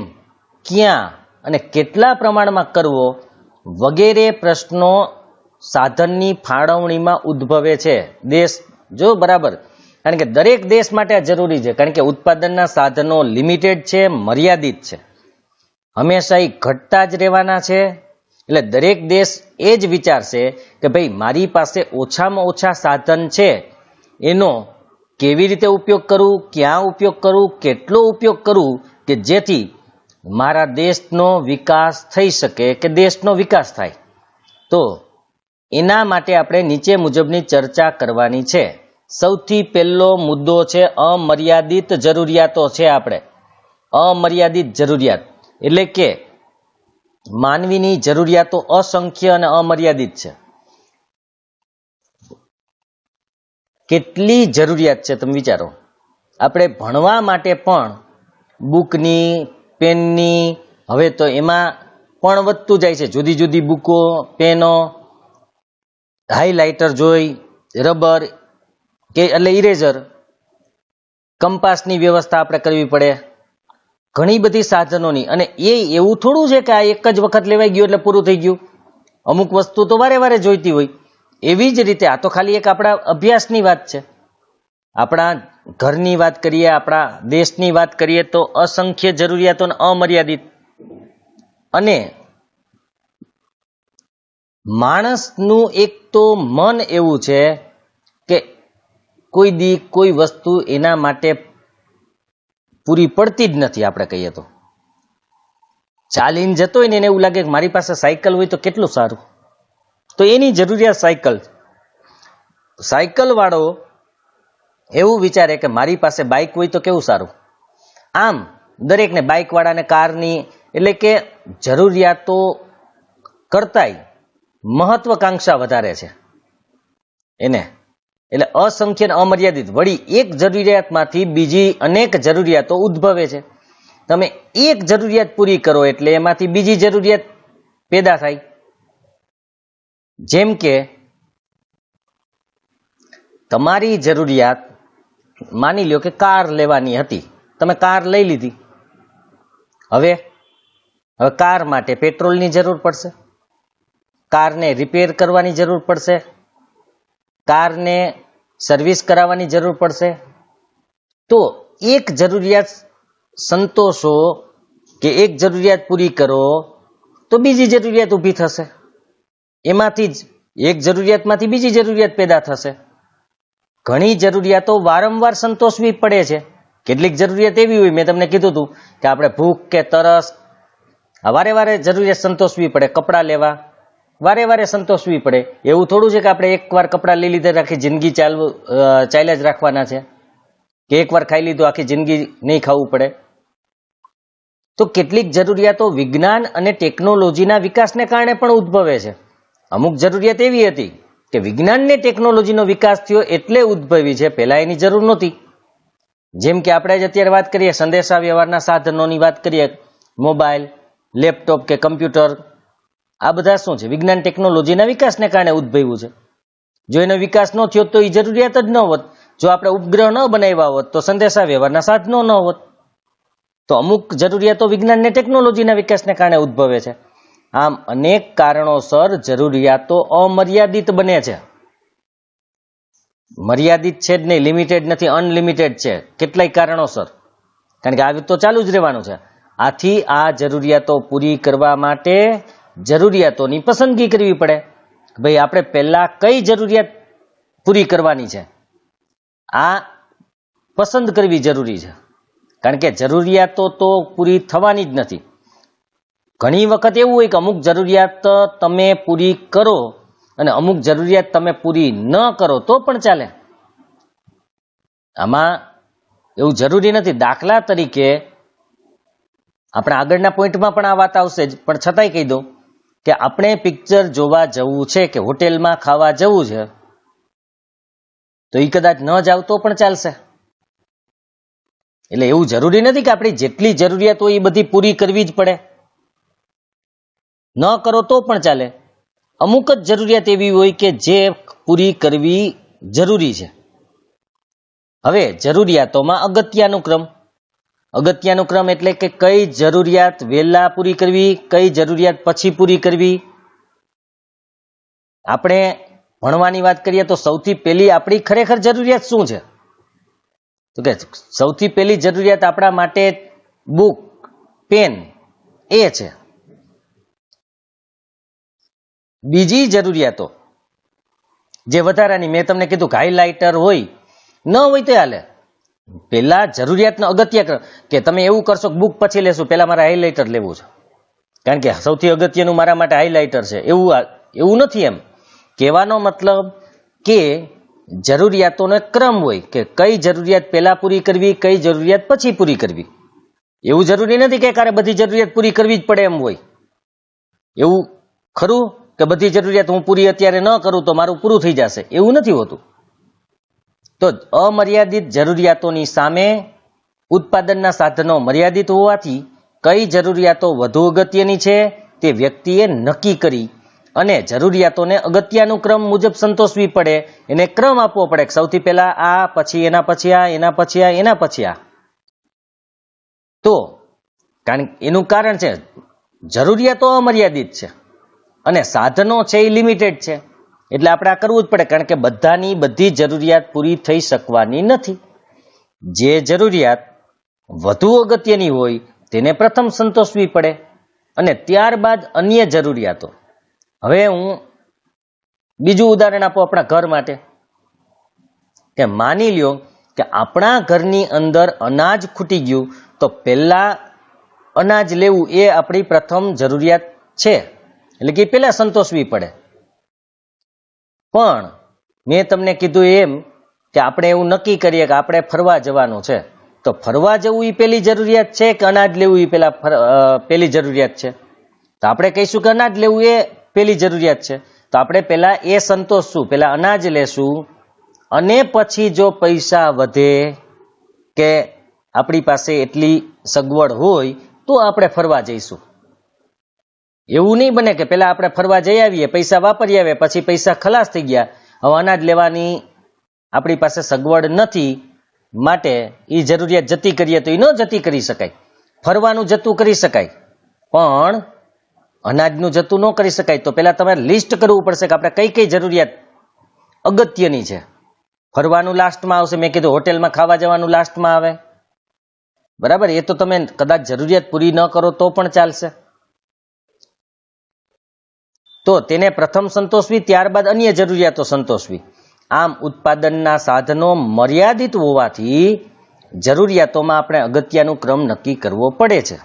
ક્યાં અને કેટલા પ્રમાણમાં કરવો વગેરે પ્રશ્નો સાધનની ફાળવણીમાં ઉદ્ભવે છે. દેશ જો બરાબર, કારણ કે દરેક દેશ માટે આ જરૂરી છે, કારણ કે ઉત્પાદનના સાધનો લિમિટેડ છે, મર્યાદિત છે, હંમેશા એ ઘટતા જ રહેવાના છે. એટલે દરેક દેશ એ જ વિચારશે કે ભાઈ મારી પાસે ઓછામાં ઓછા સાધન છે એનો કેવી રીતે ઉપયોગ કરું, ક્યાં ઉપયોગ કરું, કેટલો ઉપયોગ કરું કે જેથી મારા દેશનો વિકાસ થઈ શકે કે દેશનો વિકાસ થાય. તો એના માટે આપણે નીચે મુજબની ચર્ચા કરવાની છે. સૌથી પહેલો મુદ્દો છે અમર્યાદિત જરૂરિયાતો છે. આપણે અમર્યાદિત જરૂરિયાત એટલે કે માનવીની જરૂરિયાતો અસંખ્ય અને અમર્યાદિત છે. કેટલી જરૂરિયાત છે તમે વિચારો. આપણે ભણવા માટે પણ બુકની, પેનની, હવે તો એમાં પણ વધતું જાય છે. જુદી જુદી બુકો, પેનો, હાઇલાઇટર જોઈ, રબર કે એટલે ઇરેઝર, કંપાસની વ્યવસ્થા આપણે કરવી પડે, ઘણી બધી સાધનોની. અને એ એવું થોડું છે કે આ એક જ વખત લેવાઈ ગયું એટલે પૂરું થઈ ગયું. અમુક વસ્તુ તો વારે વારે જોઈતી હોય. એવી જ રીતે આ તો ખાલી એક આપણા અભ્યાસની વાત છે. આપણા ઘરની વાત કરીએ, આપણા દેશની વાત કરીએ તો અસંખ્ય જરૂરિયાતો અમર્યાદિત. અને માણસનું એક તો મન એવું છે કે કોઈ દી કોઈ વસ્તુ એના માટે પૂરી પડતી જ નથી. આપણે કહીએ તો ચાલીને જતો હોય ને એને એવું લાગે કે મારી પાસે સાયકલ હોય તો કેટલું સારું, તો એની જરૂરિયાત સાયકલ. સાયકલ વાળો એવું વિચારે કે મારી પાસે બાઇક હોય તો કેવું સારું. આમ દરેકને, બાઇક વાળાને કારની, એટલે કે જરૂરિયાતો કરતાંય મહત્વકાંક્ષા વધારે છે એને. એટલે અસંખ્ય અને અમર્યાદિત. વળી એક જરૂરિયાતમાંથી બીજી અનેક જરૂરિયાતો ઉદ્ભવે છે. તમે એક જરૂરિયાત પૂરી કરો એટલે એમાંથી બીજી જરૂરિયાત પેદા થાય. જેમ કે તમારી જરૂરિયાત, માની લ્યો કે કાર લેવાની હતી, તમે કાર લઈ લીધી. હવે કાર માટે પેટ્રોલની જરૂર પડશે, કારને રિપેર કરવાની જરૂર પડશે, કારને સર્વિસ કરાવવાની જરૂર પડશે. તો એક જરૂરિયાત સંતોષો કે એક જરૂરિયાત પૂરી કરો તો બીજી જરૂરિયાત ઊભી થશે. એમાંથી જ એક જરૂરિયાતમાંથી બીજી જરૂરિયાત પેદા થશે. ઘણી જરૂરિયાતો વારંવાર સંતોષવી પડે છે. કેટલીક જરૂરિયાત એવી હોય, મેં તમને કીધું હતું કે આપણે ભૂખ કે તરસ વારે વારે જરૂરિયાત સંતોષવી પડે. કપડાં લેવા વારે વારે સંતોષવી પડે. એવું થોડું છે કે આપણે એકવાર કપડાં લઈ લીધા આખી જિંદગી ચાલ્યા જ રાખવાના છે, કે એકવાર ખાઈ લીધું આખી જિંદગી નહીં ખાવું પડે. તો કેટલીક જરૂરિયાતો વિજ્ઞાન અને ટેકનોલોજીના વિકાસને કારણે પણ ઉદ્ભવે છે. અમુક જરૂરિયાત એવી હતી કે વિજ્ઞાન ને ટેકનોલોજીનો વિકાસ થયો એટલે ઉદ્ભવી છે, પહેલા એની જરૂર નહોતી. જેમ કે આપણે જ અત્યારે વાત કરીએ સંદેશા વ્યવહારના સાધનોની વાત કરીએ, મોબાઈલ, લેપટોપ કે કમ્પ્યુટર, આ બધા શું છે? વિજ્ઞાન ટેકનોલોજીના વિકાસને કારણે ઉદ્ભવ્યું છે. જો એનો વિકાસ ન થયો તો એ જરૂરિયાત જ ન હોત. જો આપણે ઉપગ્રહ ન બનાવ્યા હોત તો સંદેશા વ્યવહારના સાધનો ન હોત. તો અમુક જરૂરિયાતો વિજ્ઞાન ને ટેકનોલોજીના વિકાસને કારણે ઉદ્ભવે છે. આમ અનેક કારણોસર જરૂરિયાતો અમર્યાદિત બને છે. મર્યાદિત છે જ નહીં, લિમિટેડ નથી, અનલિમિટેડ છે. કેટલાય કારણોસર, કારણ કે આ તો ચાલુ જ રહેવાનું છે. આથી આ જરૂરિયાતો પૂરી કરવા માટે જરૂરિયાતોની પસંદગી કરવી પડે. ભાઈ આપણે પહેલા કઈ જરૂરિયાત પૂરી કરવાની છે, આ પસંદ કરવી જરૂરી છે. કારણ કે જરૂરિયાતો તો પૂરી થવાની જ નથી. ઘણી વખત એવું હોય કે અમુક જરૂરિયાત તમે પૂરી કરો અને અમુક જરૂરિયાત તમે પૂરી ન કરો તો પણ ચાલે. આમાં એવું જરૂરી નથી. દાખલા તરીકે આપણે આગળના પોઈન્ટમાં પણ આ વાત આવશે જ, પણ છતાંય કહી દઉં કે આપણે પિક્ચર જોવા જવું છે કે હોટેલમાં ખાવા જવું છે, તો એ કદાચ ન જાવ તો પણ ચાલશે. એટલે એવું જરૂરી નથી કે આપણી જેટલી જરૂરિયાત હોય એ બધી પૂરી કરવી જ પડે. ન કરો તો પણ ચાલે. અમુક જ જરૂરિયાત એવી હોય કે જે પૂરી કરવી જરૂરી છે. હવે જરૂરિયાતોમાં અગત્યાનું ક્રમ એટલે કે કઈ જરૂરિયાત વહેલા પૂરી કરવી, કઈ જરૂરિયાત પછી પૂરી કરવી. આપણે ભણવાની વાત કરીએ તો સૌથી પહેલી આપણી ખરેખર જરૂરિયાત શું છે? તો કે સૌથી પહેલી જરૂરિયાત આપણા માટે બુક, પેન એ છે. બીજી જરૂરિયાતો જે વધારાની, મેં તમને કીધું કે હાઇલાઇટર હોય, ન હોય તો હાલે. પેલા જરૂરિયાતનો અગત્ય કે તમે એવું કરશો કે બુક પછી લેશું, પેલા મારે હાઇલાઇટર લેવું છે, કારણ કે સૌથી અગત્યનું મારા માટે હાઇલાઇટર છે. એવું નથી. એમ કહેવાનો મતલબ કે જરૂરિયાતોનો એક ક્રમ હોય કે કઈ જરૂરિયાત પહેલા પૂરી કરવી, કઈ જરૂરિયાત પછી પૂરી કરવી. એવું જરૂરી નથી કે કારે બધી જરૂરિયાત પૂરી કરવી જ પડે એમ હોય. એવું ખરું કે બધી જરૂરિયાત હું પૂરી અત્યારે ન કરું તો મારું પૂરું થઈ જશે, એવું નથી હોતું. તો અમર્યાદિત જરૂરિયાતોની સામે ઉત્પાદનના સાધનો મર્યાદિત હોવાથી કઈ જરૂરિયાતો વધુ અગત્યની છે તે વ્યક્તિએ નક્કી કરી અને જરૂરિયાતોને અગત્યાનુક્રમ મુજબ સંતોષવી પડે. એને ક્રમ આપવો પડે. સૌથી પહેલા આ, પછી એના પછી આ, એના પછી આ, એના પછી આ. તો એનું કારણ છે જરૂરિયાતો અમર્યાદિત છે અને સાધનો છે એ લિમિટેડ છે. એટલે આપણે આ કરવું જ પડે, કારણ કે બધાની બધી જરૂરિયાત પૂરી થઈ શકવાની નથી. જે જરૂરિયાત વધુ અગત્યની હોય તેને પ્રથમ સંતોષવી પડે અને ત્યારબાદ અન્ય જરૂરિયાતો. હવે હું બીજું ઉદાહરણ આપું આપણા ઘર માટે, કે માની લ્યો કે આપણા ઘરની અંદર અનાજ ખૂટી ગયું, તો પહેલા અનાજ લેવું એ આપણી પ્રથમ જરૂરિયાત છે, એટલે કે પહેલા સંતોષવી પડે. પણ મેં તમને કીધું એમ કે આપણે એવું નક્કી કરીએ કે આપણે ફરવા જવાનું છે, તો ફરવા જવું એ પહેલી જરૂરિયાત છે કે અનાજ લેવું એ પહેલી જરૂરિયાત છે? તો આપણે કહીશું કે અનાજ લેવું એ પહેલી જરૂરિયાત છે. તો આપણે પહેલા એ સંતોષશું, પહેલા અનાજ લેશું અને પછી જો પૈસા વધે કે આપણી પાસે એટલી સગવડ હોય તો આપણે ફરવા જઈશું. એવું નહીં બને કે પેલા આપણે ફરવા જઈ આવીએ, પૈસા વાપરી આવીએ, પછી પૈસા ખલાસ થઈ ગયા, હવે અનાજ લેવાની આપણી પાસે સગવડ નથી, માટે એ જરૂરિયાત જતી કરીએ તો એ ન જતી કરી શકાય. ફરવાનું જતું કરી શકાય પણ અનાજનું જતું ન કરી શકાય. તો પેલા તમારે લિસ્ટ કરવું પડશે કે આપણે કઈ કઈ જરૂરિયાત અગત્યની છે. ફરવાનું લાસ્ટમાં આવશે. મેં કીધું હોટેલમાં ખાવા જવાનું લાસ્ટમાં આવે, બરાબર? એ તો તમે કદાચ જરૂરિયાત પૂરી ન કરો તો પણ ચાલશે. તો તેને પ્રથમ સંતોષવી, ત્યારબાદ અન્ય જરૂરિયાતો સંતોષવી. આમ ઉત્પાદનના સાધનો મર્યાદિત હોવાથી જરૂરિયાતોમાં આપણે અગત્યનું ક્રમ નક્કી કરવો પડે છે.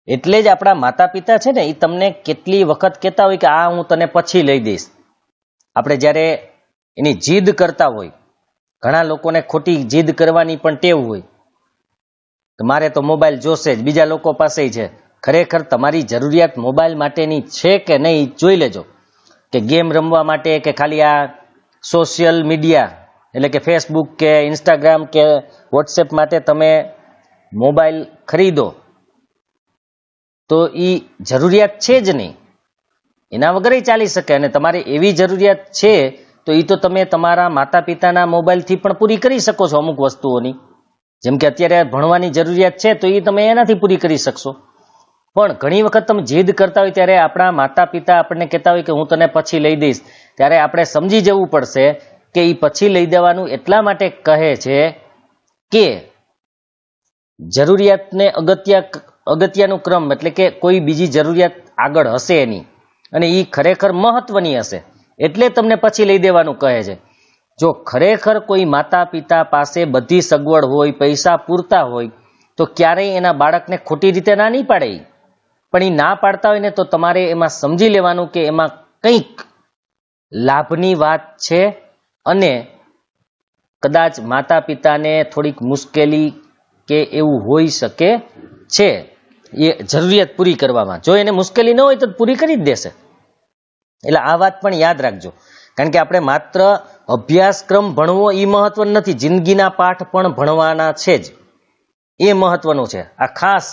એટલે જ આપણા માતા પિતા છે ને, એ તમને કેટલી વખત કહેતા હોય કે આ હું તને પછી લઈ દઈશ. આપણે જ્યારે એની જીદ કરતા હોય, ઘણા લોકોને ખોટી જીદ કરવાની પણ ટેવ હોય કે મારે તો મોબાઈલ જોશે જ, બીજા લોકો પાસે છે. ખરેખર તમારી જરૂરિયાત મોબાઈલ માટેની છે કે નહીં જોઈ લેજો. કે ગેમ રમવા માટે કે ખાલી આ સોશિયલ મીડિયા એટલે કે ફેસબુક કે ઇન્સ્ટાગ્રામ કે વોટ્સએપ માટે તમે મોબાઈલ ખરીદો તો એ જરૂરિયાત છે જ નહીં, એના વગર ચાલી શકે. અને તમારે એવી જરૂરિયાત છે તો એ તો તમે તમારા માતા પિતાના મોબાઈલથી પણ પૂરી કરી શકો છો અમુક વસ્તુઓની. જેમ કે અત્યારે ભણવાની જરૂરિયાત છે તો એ તમે એનાથી પૂરી કરી શકશો. પણ ઘણી વખત તમે જીદ કરતા હોય ત્યારે આપણા માતા પિતા આપણને કહેતા હોય કે હું તને પછી લઈ દઈશ, ત્યારે આપણે સમજી જવું પડશે કે એ પછી લઈ દેવાનું એટલા માટે કહે છે કે જરૂરિયાતને અગત્યનું ક્રમ એટલે કે કોઈ બીજી જરૂરિયાત આગળ હશે એની, અને એ ખરેખર મહત્વની હશે એટલે તમને પછી લઈ દેવાનું કહે છે. જો ખરેખર કોઈ માતા પિતા પાસે બધી સગવડ હોય, પૈસા પૂરતા હોય, તો ક્યારેય એના બાળકને ખોટી રીતે ના નહીં પાડે. પણ એ ના પાડતા હોય ને તો તમારે એમાં સમજી લેવાનું કે એમાં કંઈક લાભની વાત છે અને કદાચ માતા પિતાને થોડીક મુશ્કેલી કે એવું હોઈ શકે છે એ જરૂરિયાત પૂરી કરવામાં. જો એને મુશ્કેલી ન હોય તો પૂરી કરી જ દેશે. એટલે આ વાત પણ યાદ રાખજો, કારણ કે આપણે માત્ર અભ્યાસક્રમ ભણવો એ મહત્વનું નથી, જિંદગીના પાઠ પણ ભણવાના છે જ, એ મહત્વનું છે. આ ખાસ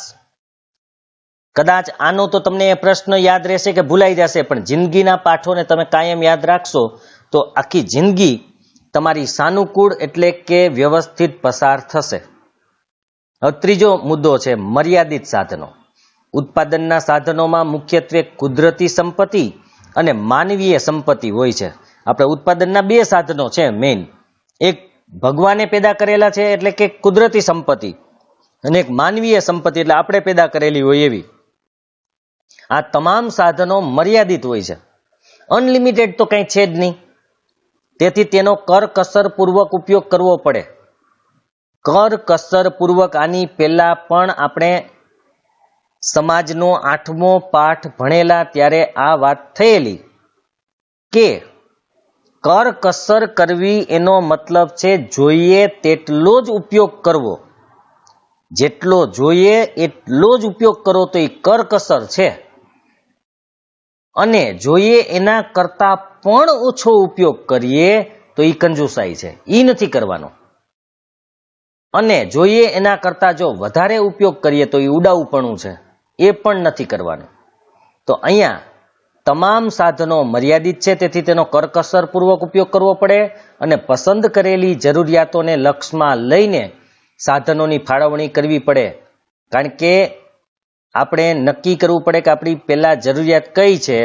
કદાચ આનો તો તમને એ પ્રશ્ન યાદ રહેશે કે ભૂલાઈ જશે, પણ જિંદગીના પાઠોને તમે કાયમ યાદ રાખશો તો આખી જિંદગી તમારી સાનુકૂળ એટલે કે વ્યવસ્થિત પસાર થશે. હવે ત્રીજો મુદ્દો છે મર્યાદિત સાધનો. ઉત્પાદનના સાધનોમાં મુખ્યત્વે કુદરતી સંપત્તિ અને માનવીય સંપત્તિ હોય છે. આપણે ઉત્પાદનના બે સાધનો છે મેઇન, એક ભગવાને પેદા કરેલા છે એટલે કે કુદરતી સંપત્તિ, અને એક માનવીય સંપત્તિ એટલે આપણે પેદા કરેલી હોય એવી. આ તમામ સાધનો મર્યાદિત હોય છે, અનલિમિટેડ તો કંઈ છે જ નહીં. તેથી તેનો કરકસરપૂર્વક ઉપયોગ કરવો પડે. કરકસરપૂર્વક આની પહેલા પણ આપણે સમાજનો 8મો પાઠ ભણેલા ત્યારે આ વાત થયેલી કે કરકસર કરવી એનો મતલબ છે જોઈએ તેટલો જ ઉપયોગ કરવો. જેટલો જોઈએ એટલો જ ઉપયોગ કરો તો એ કરકસર છે, અને જોઈએ એના કરતા પણ ઓછો ઉપયોગ કરીએ તો એ કંજુસાઈ છે, એ નથી કરવાનો. અને જોઈએ એના કરતા જો વધારે ઉપયોગ કરીએ તો એ ઉડાઉપણું છે, એ પણ નથી કરવાનું. તો અહીંયા તમામ સાધનો મર્યાદિત છે, તેથી તેનો કરકસરપૂર્વક ઉપયોગ કરવો પડે અને પસંદ કરેલી જરૂરિયાતોને લક્ષમાં લઈને સાધનોની ફાળવણી કરવી પડે. કારણ કે આપણે નક્કી કરવું પડે કે આપણી પહેલા જરૂરિયાત કઈ છે,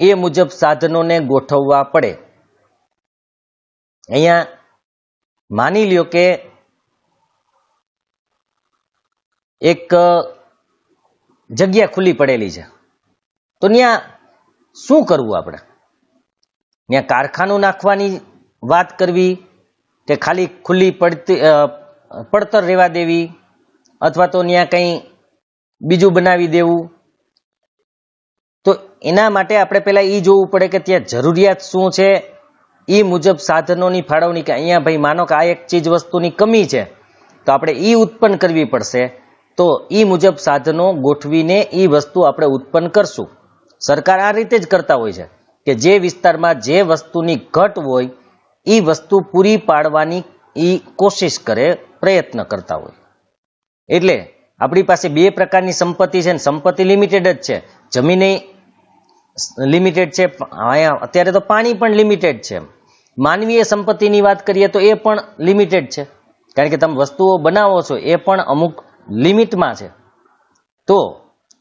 એ મુજબ સાધનોને ગોઠવવા પડે. અહીંયા માની લ્યો કે એક જગ્યા ખુલ્લી પડેલી છે, તો ત્યાં શું કરવું? આપણે ત્યાં કારખાનું નાખવાની વાત કરવી કે ખાલી ખુલ્લી પડતર રહેવા દેવી, અથવા તો ત્યાં કંઈ બીજું બનાવી દેવું? તો એના માટે આપણે પહેલા એ જોવું પડે કે ત્યાં જરૂરિયાત શું છે, એ મુજબ સાધનોની ફાળવણી. કે અહીંયા ભાઈ માનો કે આ એક ચીજ વસ્તુની કમી છે તો આપણે એ ઉત્પન્ન કરવી પડશે, તો એ મુજબ સાધનો ગોઠવીને એ વસ્તુ આપણે ઉત્પન્ન કરશું. સરકાર આ રીતે જ કરતા હોય છે કે જે વિસ્તારમાં જે વસ્તુની ઘટ હોય એ વસ્તુ પૂરી પાડવાની એ કોશિશ કરે, પ્રયત્ન કરતા હોય. એટલે આપણી પાસે બે પ્રકારની સંપત્તિ છે, સંપત્તિ લિમિટેડ જ છે, જમીન લિમિટેડ છે, અત્યારે તો પાણી પણ લિમિટેડ છે. માનવીય સંપત્તિની વાત કરીએ તો એ પણ લિમિટેડ છે, કારણ કે તમે વસ્તુઓ બનાવો છો એ પણ અમુક લિમિટમાં છે. તો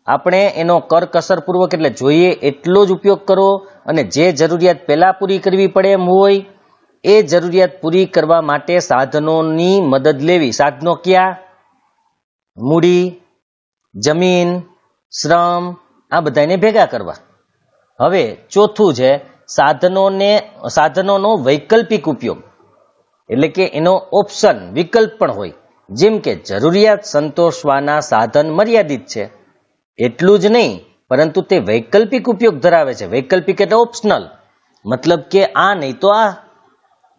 આપણે એનો કરકસરપૂર્વક એટલે જોઈએ એટલો જ ઉપયોગ કરો, અને જે જરૂરિયાત પહેલા પૂરી કરવી પડે એમ હોય એ જરૂરિયાત પૂરી કરવા માટે સાધનોની મદદ લેવી. સાધનો કયા? મૂડી, જમીન, શ્રમ, આ બધાને ભેગા કરવા. હવે ચોથું છે સાધનોનો વૈકલ્પિક ઉપયોગ, એટલે કે એનો ઓપ્શન, વિકલ્પ પણ હોય. જેમ કે જરૂરિયાત સંતોષવાના સાધન મર્યાદિત છે, એટલું જ નહીં પરંતુ તે વૈકલ્પિક ઉપયોગ ધરાવે છે. વૈકલ્પિક એટલે ઓપ્શનલ, મતલબ કે આ નહીં તો આ.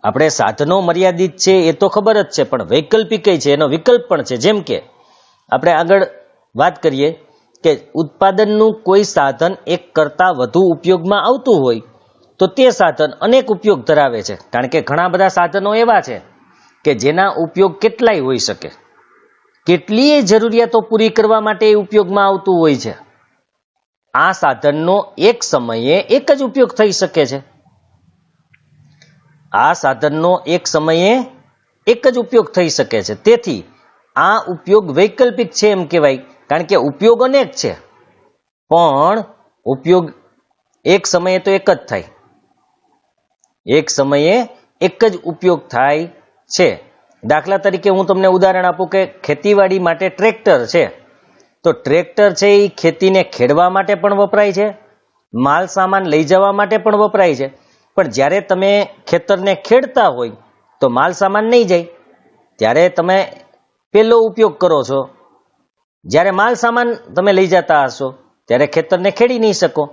આપણે સાધનો મર્યાદિત છે એ તો ખબર જ છે, પણ વૈકલ્પિક છે, એનો વિકલ્પ પણ છે. જેમ કે આપણે આગળ વાત કરીએ કે ઉત્પાદનનું કોઈ સાધન એક કરતાં વધુ ઉપયોગમાં આવતું હોય તો તે સાધન અનેક ઉપયોગ ધરાવે છે. કારણ કે ઘણા બધા સાધનો એવા છે કે જેના ઉપયોગ કેટલાય હોઈ શકે, કેટલીય જરૂરિયાતો પૂરી કરવા માટે ઉપયોગમાં આવતું હોય છે. આ સાધનનો એક સમયે એક જ ઉપયોગ થઈ શકે છે. આ સાધનનો એક સમયે એક જ ઉપયોગ થઈ શકે છે. તેથી આ ઉપયોગ વૈકલ્પિક છે એમ કહેવાય, કારણ કે ઉપયોગ અનેક છે પણ ઉપયોગ એક સમયે તો એક જ થાય, એક સમયે એક જ ઉપયોગ થાય છે. દાખલા તરીકે હું તમને ઉદાહરણ આપું કે ખેતીવાડી માટે ટ્રેક્ટર છે, તો ટ્રેક્ટર છે એ ખેતીને ખેડવા માટે પણ વપરાય છે, માલ સામાન લઈ જવા માટે પણ વપરાય છે. પણ જ્યારે તમે ખેતરને ખેડતા હોય તો માલ સામાન નહીં જાય, ત્યારે તમે પેલો ઉપયોગ કરો છો. જ્યારે માલ સામાન તમે લઈ જતા હશો ત્યારે ખેતરને ખેડી નહીં શકો.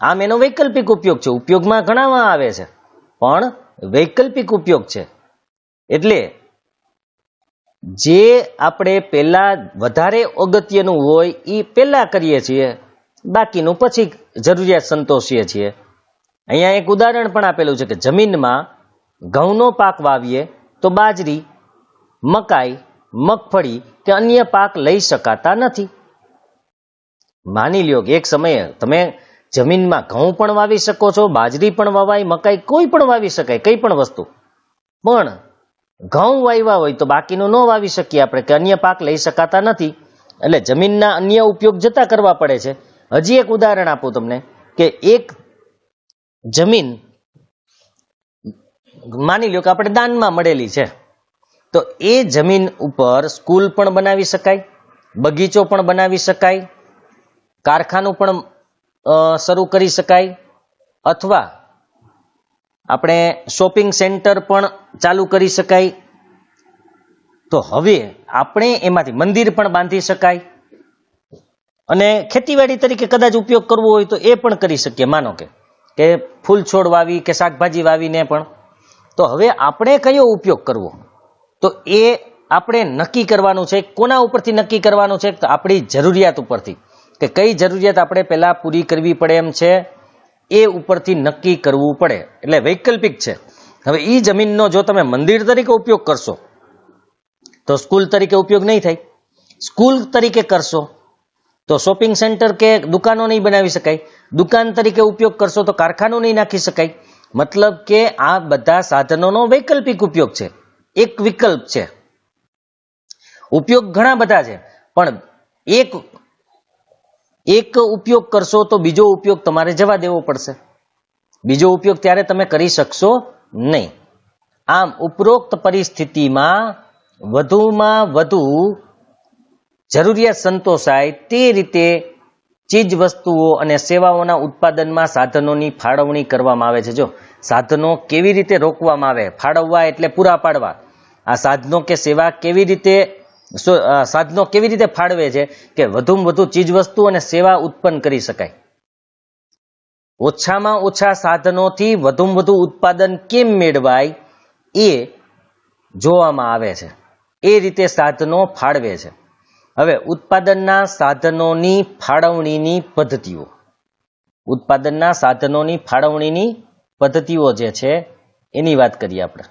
આમ એનો વૈકલ્પિક ઉપયોગ છે. ઉપયોગમાં ઘણા આવે છે પણ વૈકલ્પિક ઉપયોગ છે. એટલે જે આપણે પહેલા વધારે અગત્યનું હોય એ પહેલા કરીએ છીએ, બાકીનું પછી જરૂરિયાત સંતોષીએ છીએ. અહીંયા એક ઉદાહરણ પણ આપેલું છે કે જમીનમાં ઘઉંનો પાક વાવીએ તો બાજરી, મકાઈ, મગફળી કે અન્ય પાક લઈ શકાતા નથી. માની લ્યો કે એક સમયે તમે જમીનમાં ઘઉં પણ વાવી શકો છો, બાજરી પણ વવાય, મકાઈ કોઈ પણ વાવી શકાય, કઈ પણ વસ્તુ. પણ ઘઉં વાવ્યા હોય તો બાકીનું ન વાવી શકીએ આપણે, કે અન્ય પાક લઈ શકાતા નથી, એટલે જમીનના અન્ય ઉપયોગ જતા કરવા પડે છે. હજી એક ઉદાહરણ આપું તમને, કે એક જમીન માની લ્યો કે આપણે દાનમાં મળેલી છે, તો એ જમીન ઉપર સ્કૂલ પણ બનાવી શકાય, બગીચો પણ બનાવી શકાય, કારખાનું પણ શરૂ કરી શકાય, અથવા આપણે શોપિંગ સેન્ટર પણ ચાલુ કરી શકાય. તો હવે આપણે એમાંથી મંદિર પણ બાંધી શકાય, અને ખેતીવાડી તરીકે કદાચ ઉપયોગ કરવો હોય તો એ પણ કરી શકીએ. માનો કે ફૂલ છોડ વાવી કે શાકભાજી વાવીને પણ. તો હવે આપણે કયો ઉપયોગ કરવો, તો એ આપણે નક્કી કરવાનું છે. કોના ઉપરથી નક્કી કરવાનું છે? તો આપણી જરૂરિયાત ઉપરથી, કે કઈ જરૂરિયાત આપણે પહેલા પૂરી કરવી પડે એમ છે, એ ઉપરથી નક્કી કરવું પડે. એટલે વૈકલ્પિક છે. હવે એ જમીનનો જો તમે મંદિર તરીકે ઉપયોગ કરશો તો સ્કૂલ તરીકે ઉપયોગ નહીં થાય, સ્કૂલ તરીકે કરશો તો શોપિંગ સેન્ટર કે દુકાનો નહીં બનાવી શકાય, દુકાન તરીકે ઉપયોગ કરશો તો કારખાનું નહીં નાખી શકાય. મતલબ કે આ બધા સાધનોનો વૈકલ્પિક ઉપયોગ છે, એક વિકલ્પ છે. ઉપયોગ ઘણા બધા છે, પણ એક ઉપયોગ કરશો તો બીજો ઉપયોગ તમારે જવા દેવો પડશે, બીજો ઉપયોગ ત્યારે તમે કરી શકશો નહીં. આમ ઉપરોક્ત પરિસ્થિતિમાં વધુમાં વધુ જરૂરિયાત સંતોષાય તે રીતે ચીજ વસ્તુઓ અને સેવાઓના ઉત્પાદનમાં સાધનોની ફાળવણી કરવામાં આવે છે. જો સાધનો કેવી રીતે રોકવામાં આવે, ફાળવવા એટલે પૂરા પાડવા, આ સાધનો કે સેવા કેવી રીતે સાધનો કેવી રીતે ફાળવે છે કે વધુમાં વધુ ચીજ વસ્તુ અને સેવા ઉત્પન્ન કરી શકાય. ઓછામાં ઓછા સાધનોથી વધુમાં વધુ ઉત્પાદન કેમ મેળવાય એ જોવામાં આવે છે, એ રીતે સાધનો ફાળવે છે. હવે ઉત્પાદનના સાધનોની ફાળવણીની પદ્ધતિઓ, ઉત્પાદનના સાધનોની ફાળવણીની પદ્ધતિઓ જે છે એની વાત કરીએ આપણે.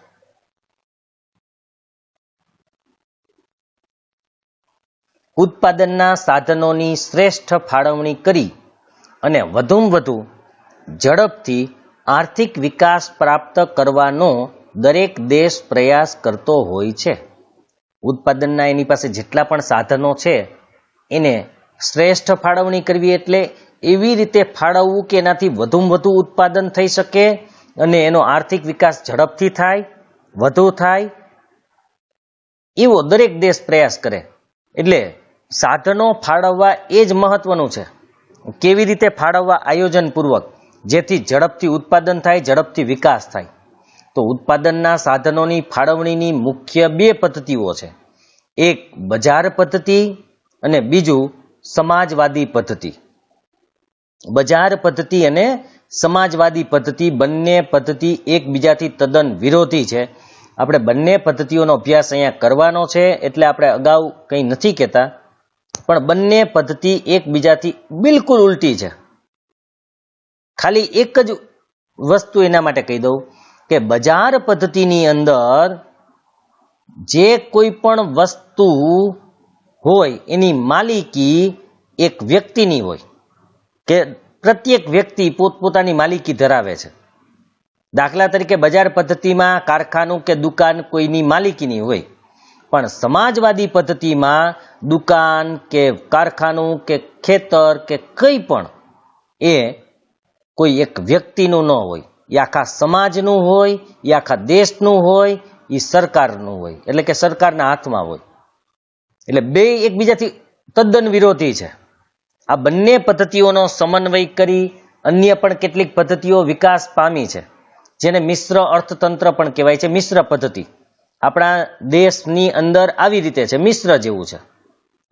ઉત્પાદનના સાધનોની શ્રેષ્ઠ ફાળવણી કરી અને વધુમાં વધુ ઝડપથી આર્થિક વિકાસ પ્રાપ્ત કરવાનો દરેક દેશ પ્રયાસ કરતો હોય છે. ઉત્પાદનના એની પાસે જેટલા પણ સાધનો છે એને શ્રેષ્ઠ ફાળવણી કરવી એટલે એવી રીતે ફાળવવું કે એનાથી વધુમાં વધુ ઉત્પાદન થઈ શકે અને એનો આર્થિક વિકાસ ઝડપથી થાય, વધુ થાય, એવો દરેક દેશ પ્રયાસ કરે. એટલે સાધનો ફાળવવા એ જ મહત્વનું છે. કેવી રીતે ફાળવવા આયોજનપૂર્વક, જેથી ઝડપથી ઉત્પાદન થાય, ઝડપથી વિકાસ થાય. તો ઉત્પાદનના સાધનોની ફાળવણીની મુખ્ય બે પદ્ધતિઓ છે, એક બજાર પદ્ધતિ અને બીજું સમાજવાદી પદ્ધતિ. બજાર પદ્ધતિ અને સમાજવાદી પદ્ધતિ બંને પદ્ધતિ એકબીજાથી તદ્દન વિરોધી છે. આપણે બંને પદ્ધતિઓનો અભ્યાસ અહીંયા કરવાનો છે, એટલે આપણે અગાઉ કંઈ નથી કહેતા, પણ બંને પદ્ધતિ એકબીજાથી બિલકુલ ઉલટી છે. ખાલી એક જ વસ્તુ એના માટે કહી દઉં કે બજાર પદ્ધતિની અંદર જે કોઈ પણ વસ્તુ હોય એની માલિકી એક વ્યક્તિની હોય, કે પ્રત્યેક વ્યક્તિ પોતપોતાની માલિકી ધરાવે છે. દાખલા તરીકે બજાર પદ્ધતિમાં કારખાનું કે દુકાન કોઈની માલિકીની હોય, પણ સમાજવાદી પદ્ધતિમાં દુકાન કે કારખાનું કે ખેતર કે કંઈ પણ એ કોઈ એક વ્યક્તિનું ન હોય, એ આખા સમાજનું હોય, એ આખા દેશનું હોય, એ સરકારનું હોય, એટલે કે સરકારના હાથમાં હોય. એટલે બે એકબીજાથી તદ્દન વિરોધી છે. આ બંને પદ્ધતિઓનો સમન્વય કરી અન્ય પણ કેટલીક પદ્ધતિઓ વિકાસ પામી છે, જેને મિશ્ર અર્થતંત્ર પણ કહેવાય છે. મિશ્ર પદ્ધતિ આપણા દેશની અંદર આવી રીતે છે, મિશ્ર જેવું છે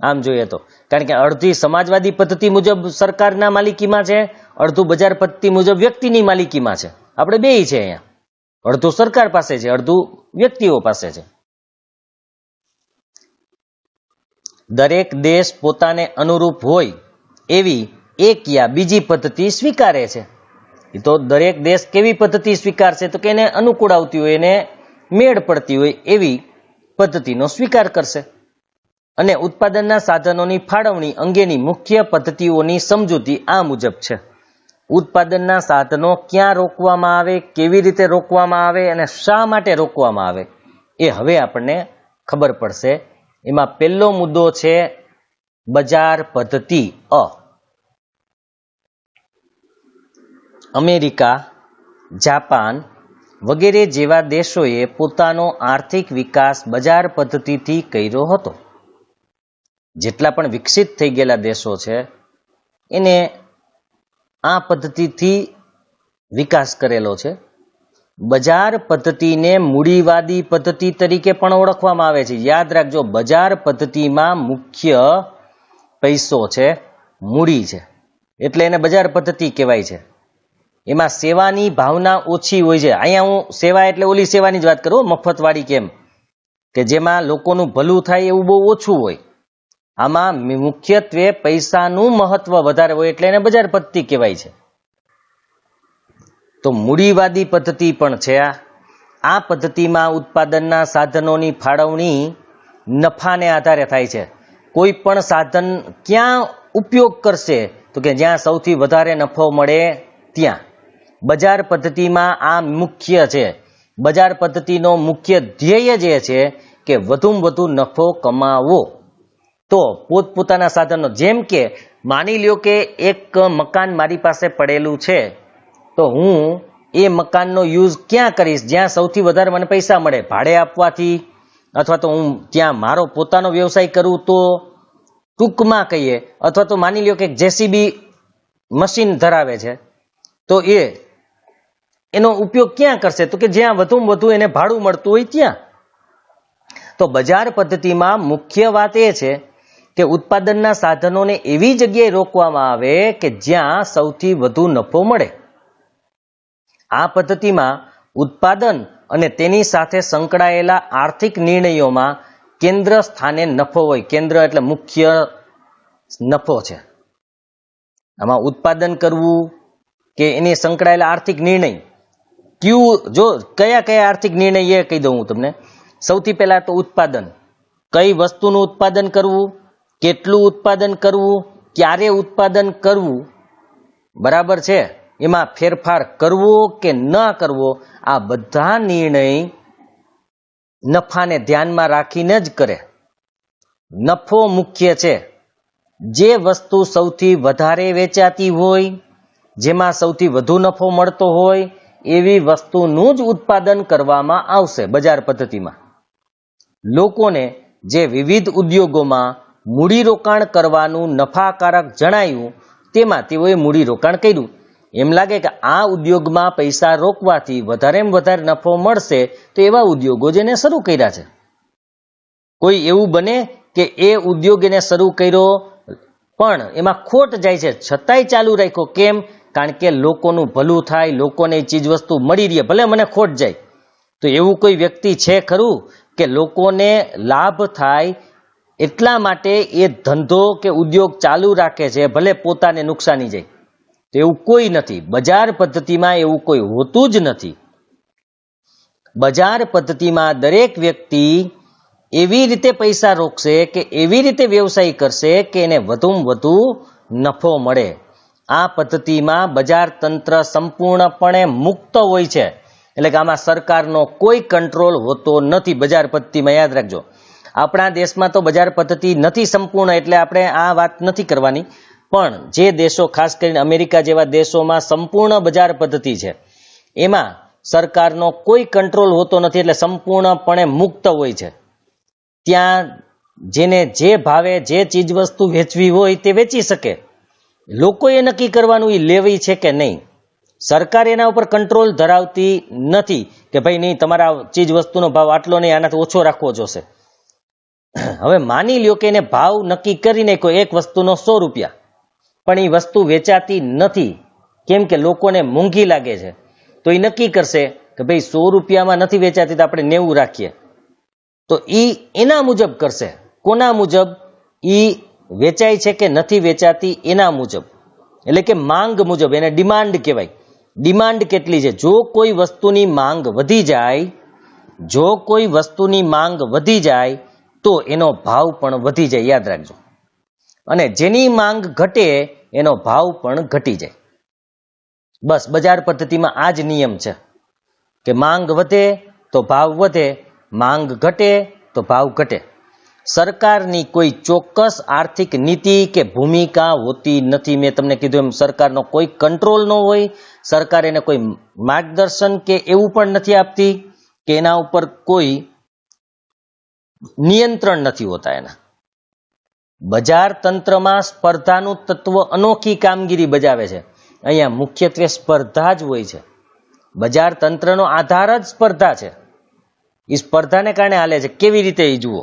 આમ જોઈએ તો. કારણ કે અડધી સમાજવાદી પદ્ધતિ મુજબ સરકારના માલિકીમાં છે, અડધું બજાર પદ્ધતિ મુજબ વ્યક્તિની માલિકીમાં છે. આપણે બેય છે અહીંયા, અડધું સરકાર પાસે છે, અડધું વ્યક્તિઓ પાસે છે. દરેક દેશ પોતાને અનુરૂપ હોય એવી એક યા બીજી પદ્ધતિ સ્વીકારે છે. એ તો દરેક દેશ કેવી પદ્ધતિ સ્વીકારશે, તો કે એને અનુકૂળ આવતી હોય, એને મેળ પડતી હોય એવી પદ્ધતિનો સ્વીકાર કરશે. અને ઉત્પાદનના સાધનોની ફાળવણી અંગેની મુખ્ય પદ્ધતિઓની સમજૂતી આ મુજબ છે. ઉત્પાદનના સાધનો ક્યાં રોકવામાં આવે, કેવી રીતે રોકવામાં આવે અને શા માટે રોકવામાં આવે એ હવે આપણને ખબર પડશે. એમાં પહેલો મુદ્દો છે બજાર પદ્ધતિ. અમેરિકા, જાપાન વગેરે જેવા દેશોએ પોતાનો આર્થિક વિકાસ બજાર પદ્ધતિથી કર્યો હતો. જેટલા પણ વિકસિત થઈ ગયેલા દેશો છે એને આ પદ્ધતિથી વિકાસ કરેલો છે. બજાર પદ્ધતિને મૂડીવાદી પદ્ધતિ તરીકે પણ ઓળખવામાં આવે છે. યાદ રાખજો, બજાર પદ્ધતિમાં મુખ્ય પૈસો છે, મૂડી છે, એટલે એને બજાર પદ્ધતિ કહેવાય છે. એમાં સેવાની ભાવના ઓછી હોય છે. અહીંયા હું સેવા એટલે ઓલી સેવાની જ વાત કરું, મફતવાળી, કેમ કે જેમાં લોકોનું ભલું થાય એવું બહુ ઓછું હોય. આમાં મુખ્યત્વે પૈસાનું મહત્વ વધારે હોય એટલે એને બજાર પદ્ધતિ કહેવાય છે. તો મૂડીવાદી પદ્ધતિ પણ છે. આ પદ્ધતિમાં ઉત્પાદનના સાધનોની ફાળવણી નફાને આધારે થાય છે. કોઈ પણ સાધન ક્યાં ઉપયોગ કરશે તો કે જ્યાં સૌથી વધારે નફો મળે ત્યાં. બજાર પદ્ધતિમાં આ મુખ્ય છે. બજાર પદ્ધતિનો મુખ્ય ધ્યેય જે છે કે વધુમાં વધુ નફો કમાવો. તો પોતપોતાના સાધનો, જેમ કે માની લ્યો કે એક મકાન મારી પાસે પડેલું છે, તો હું એ મકાનનો યુઝ ક્યાં કરીશ? જ્યાં સૌથી વધારે મને પૈસા મળે, ભાડે આપવાથી, અથવા તો હું ત્યાં મારો પોતાનો વ્યવસાય કરું તો ટૂંકમાં કહીએ, અથવા તો માની લ્યો કે જેસીબી મશીન ધરાવે છે તો એનો ઉપયોગ ક્યાં કરશે? તો કે જ્યાં વધુમાં વધુ એને ભાડું મળતું હોય ત્યાં. તો બજાર પદ્ધતિમાં મુખ્ય વાત એ છે કે ઉત્પાદનના સાધનોને એવી જગ્યાએ રોકવામાં આવે કે જ્યાં સૌથી વધુ નફો મળે. આ પદ્ધતિમાં ઉત્પાદન અને તેની સાથે સંકળાયેલા આર્થિક નિર્ણયોમાં કેન્દ્ર સ્થાને નફો હોય. કેન્દ્ર એટલે મુખ્ય નફો છે. આમાં ઉત્પાદન કરવું કે એની સંકળાયેલા આર્થિક નિર્ણય, કયા કયા આર્થિક નિર્ણય એ કહી દઉં હું તમને. સૌથી પહેલા તો ઉત્પાદન, કઈ વસ્તુનું ઉત્પાદન કરવું, કેટલું ઉત્પાદન કરવું, ક્યારે ઉત્પાદન કરવું, બરાબર છે, એમાં ફેરફાર કરવો કે ન કરવો, આ બધા નિર્ણય નફાને ધ્યાનમાં રાખીને જ કરે. નફો મુખ્ય છે. જે વસ્તુ સૌથી વધારે વેચાતી હોય, જેમાં સૌથી વધુ નફો મળતો હોય એવી વસ્તુનું જ ઉત્પાદન કરવામાં આવશે બજાર પદ્ધતિમાં. લોકોને જે વિવિધ ઉદ્યોગોમાં મૂડીરોકાણ કરવાનું નફાકારક જણાયું તેમાં તેઓએ મૂડીરોકાણ કર્યું. એમ લાગે કે આ ઉદ્યોગમાં પૈસા રોકવાથી વધારેમાં વધારે નફો મળશે તો એવા ઉદ્યોગો જેને શરૂ કર્યા છે. કોઈ એવું બને કે એ ઉદ્યોગ એને શરૂ કર્યો પણ એમાં ખોટ જાય છે છતાંય ચાલુ રાખ્યો. કેમ? કારણ કે લોકોનું ભલું થાય, લોકોને ચીજ વસ્તુ મળી રહે, ભલે મને ખોટ જાય. તો એવું કોઈ વ્યક્તિ છે ખરું કે લોકોને લાભ થાય એટલા માટે એ ધંધો કે ઉદ્યોગ ચાલુ રાખે છે, ભલે પોતાને નુકસાની જાય? તો એવું કોઈ નથી. બજાર પદ્ધતિમાં એવું કોઈ હોતું જ નથી. બજાર પદ્ધતિમાં દરેક વ્યક્તિ એવી રીતે પૈસા રોકશે કે એવી રીતે વ્યવસાય કરશે કે એને વધુમાં વધુ નફો મળે. આ પદ્ધતિમાં બજાર તંત્ર સંપૂર્ણપણે મુક્ત હોય છે. એટલે કે આમાં સરકારનો કોઈ કંટ્રોલ હોતો નથી બજાર પદ્ધતિમાં. યાદ રાખજો, આપણા દેશમાં તો બજાર પદ્ધતિ નથી સંપૂર્ણ, એટલે આપણે આ વાત નથી કરવાની. પણ જે દેશો, ખાસ કરીને અમેરિકા જેવા દેશોમાં સંપૂર્ણ બજાર પદ્ધતિ છે, એમાં સરકારનો કોઈ કંટ્રોલ હોતો નથી, એટલે સંપૂર્ણપણે મુક્ત હોય છે. ત્યાં જેને જે ભાવે જે ચીજ વસ્તુ વેચવી હોય તે વેચી શકે. લોકોએ નક્કી કરવાનું એ લેવી છે કે નહીં. સરકાર એના ઉપર કંટ્રોલ ધરાવતી નથી કે ભાઈ નહીં, તમારા ચીજ વસ્તુનો ભાવ આટલો નહીં, આનાથી ઓછો રાખવો જોશે. હવે માની લ્યો કે એને ભાવ નક્કી કરી નાખ્યો એક વસ્તુનો 100 રૂપિયા, પણ એ વસ્તુ વેચાતી નથી. કેમ કે લોકોને મોંઘી લાગે છે. તો એ નક્કી કરશે કે ભાઈ 100 રૂપિયામાં નથી વેચાતી તો આપણે 90 રાખીએ. તો એના મુજબ કરશે. કોના મુજબ? વેચાય છે કે નથી વેચાતી એના મુજબ, એટલે કે માંગ મુજબ. એને ડિમાન્ડ કહેવાય. ડિમાન્ડ કેટલી છે? જો કોઈ વસ્તુની માંગ વધી જાય તો એનો ભાવ પણ વધી જાય, યાદ રાખજો. અને જેની માંગ ઘટે એનો ભાવ પણ ઘટી જાય. બસ બજાર પદ્ધતિમાં આ જ નિયમ છે કે માંગ વધે તો ભાવ વધે, માંગ ઘટે તો ભાવ ઘટે. સરકારની કોઈ ચોક્કસ આર્થિક નીતિ કે ભૂમિકા હોતી નથી. મેં તમને કીધું એમ સરકારનો કોઈ કંટ્રોલ ન હોય, સરકાર એને કોઈ માર્ગદર્શન કે એવું પણ નથી આપતી કે એના ઉપર કોઈ નિયંત્રણ નથી હોતા એના. બજાર તંત્રમાં સ્પર્ધાનું તત્વ અનોખી કામગીરી બજાવે છે. અહીંયા મુખ્યત્વે સ્પર્ધા જ હોય છે. બજાર તંત્રનો આધાર જ સ્પર્ધા છે. એ સ્પર્ધાને કારણે હાલે છે. કેવી રીતે એ જુઓ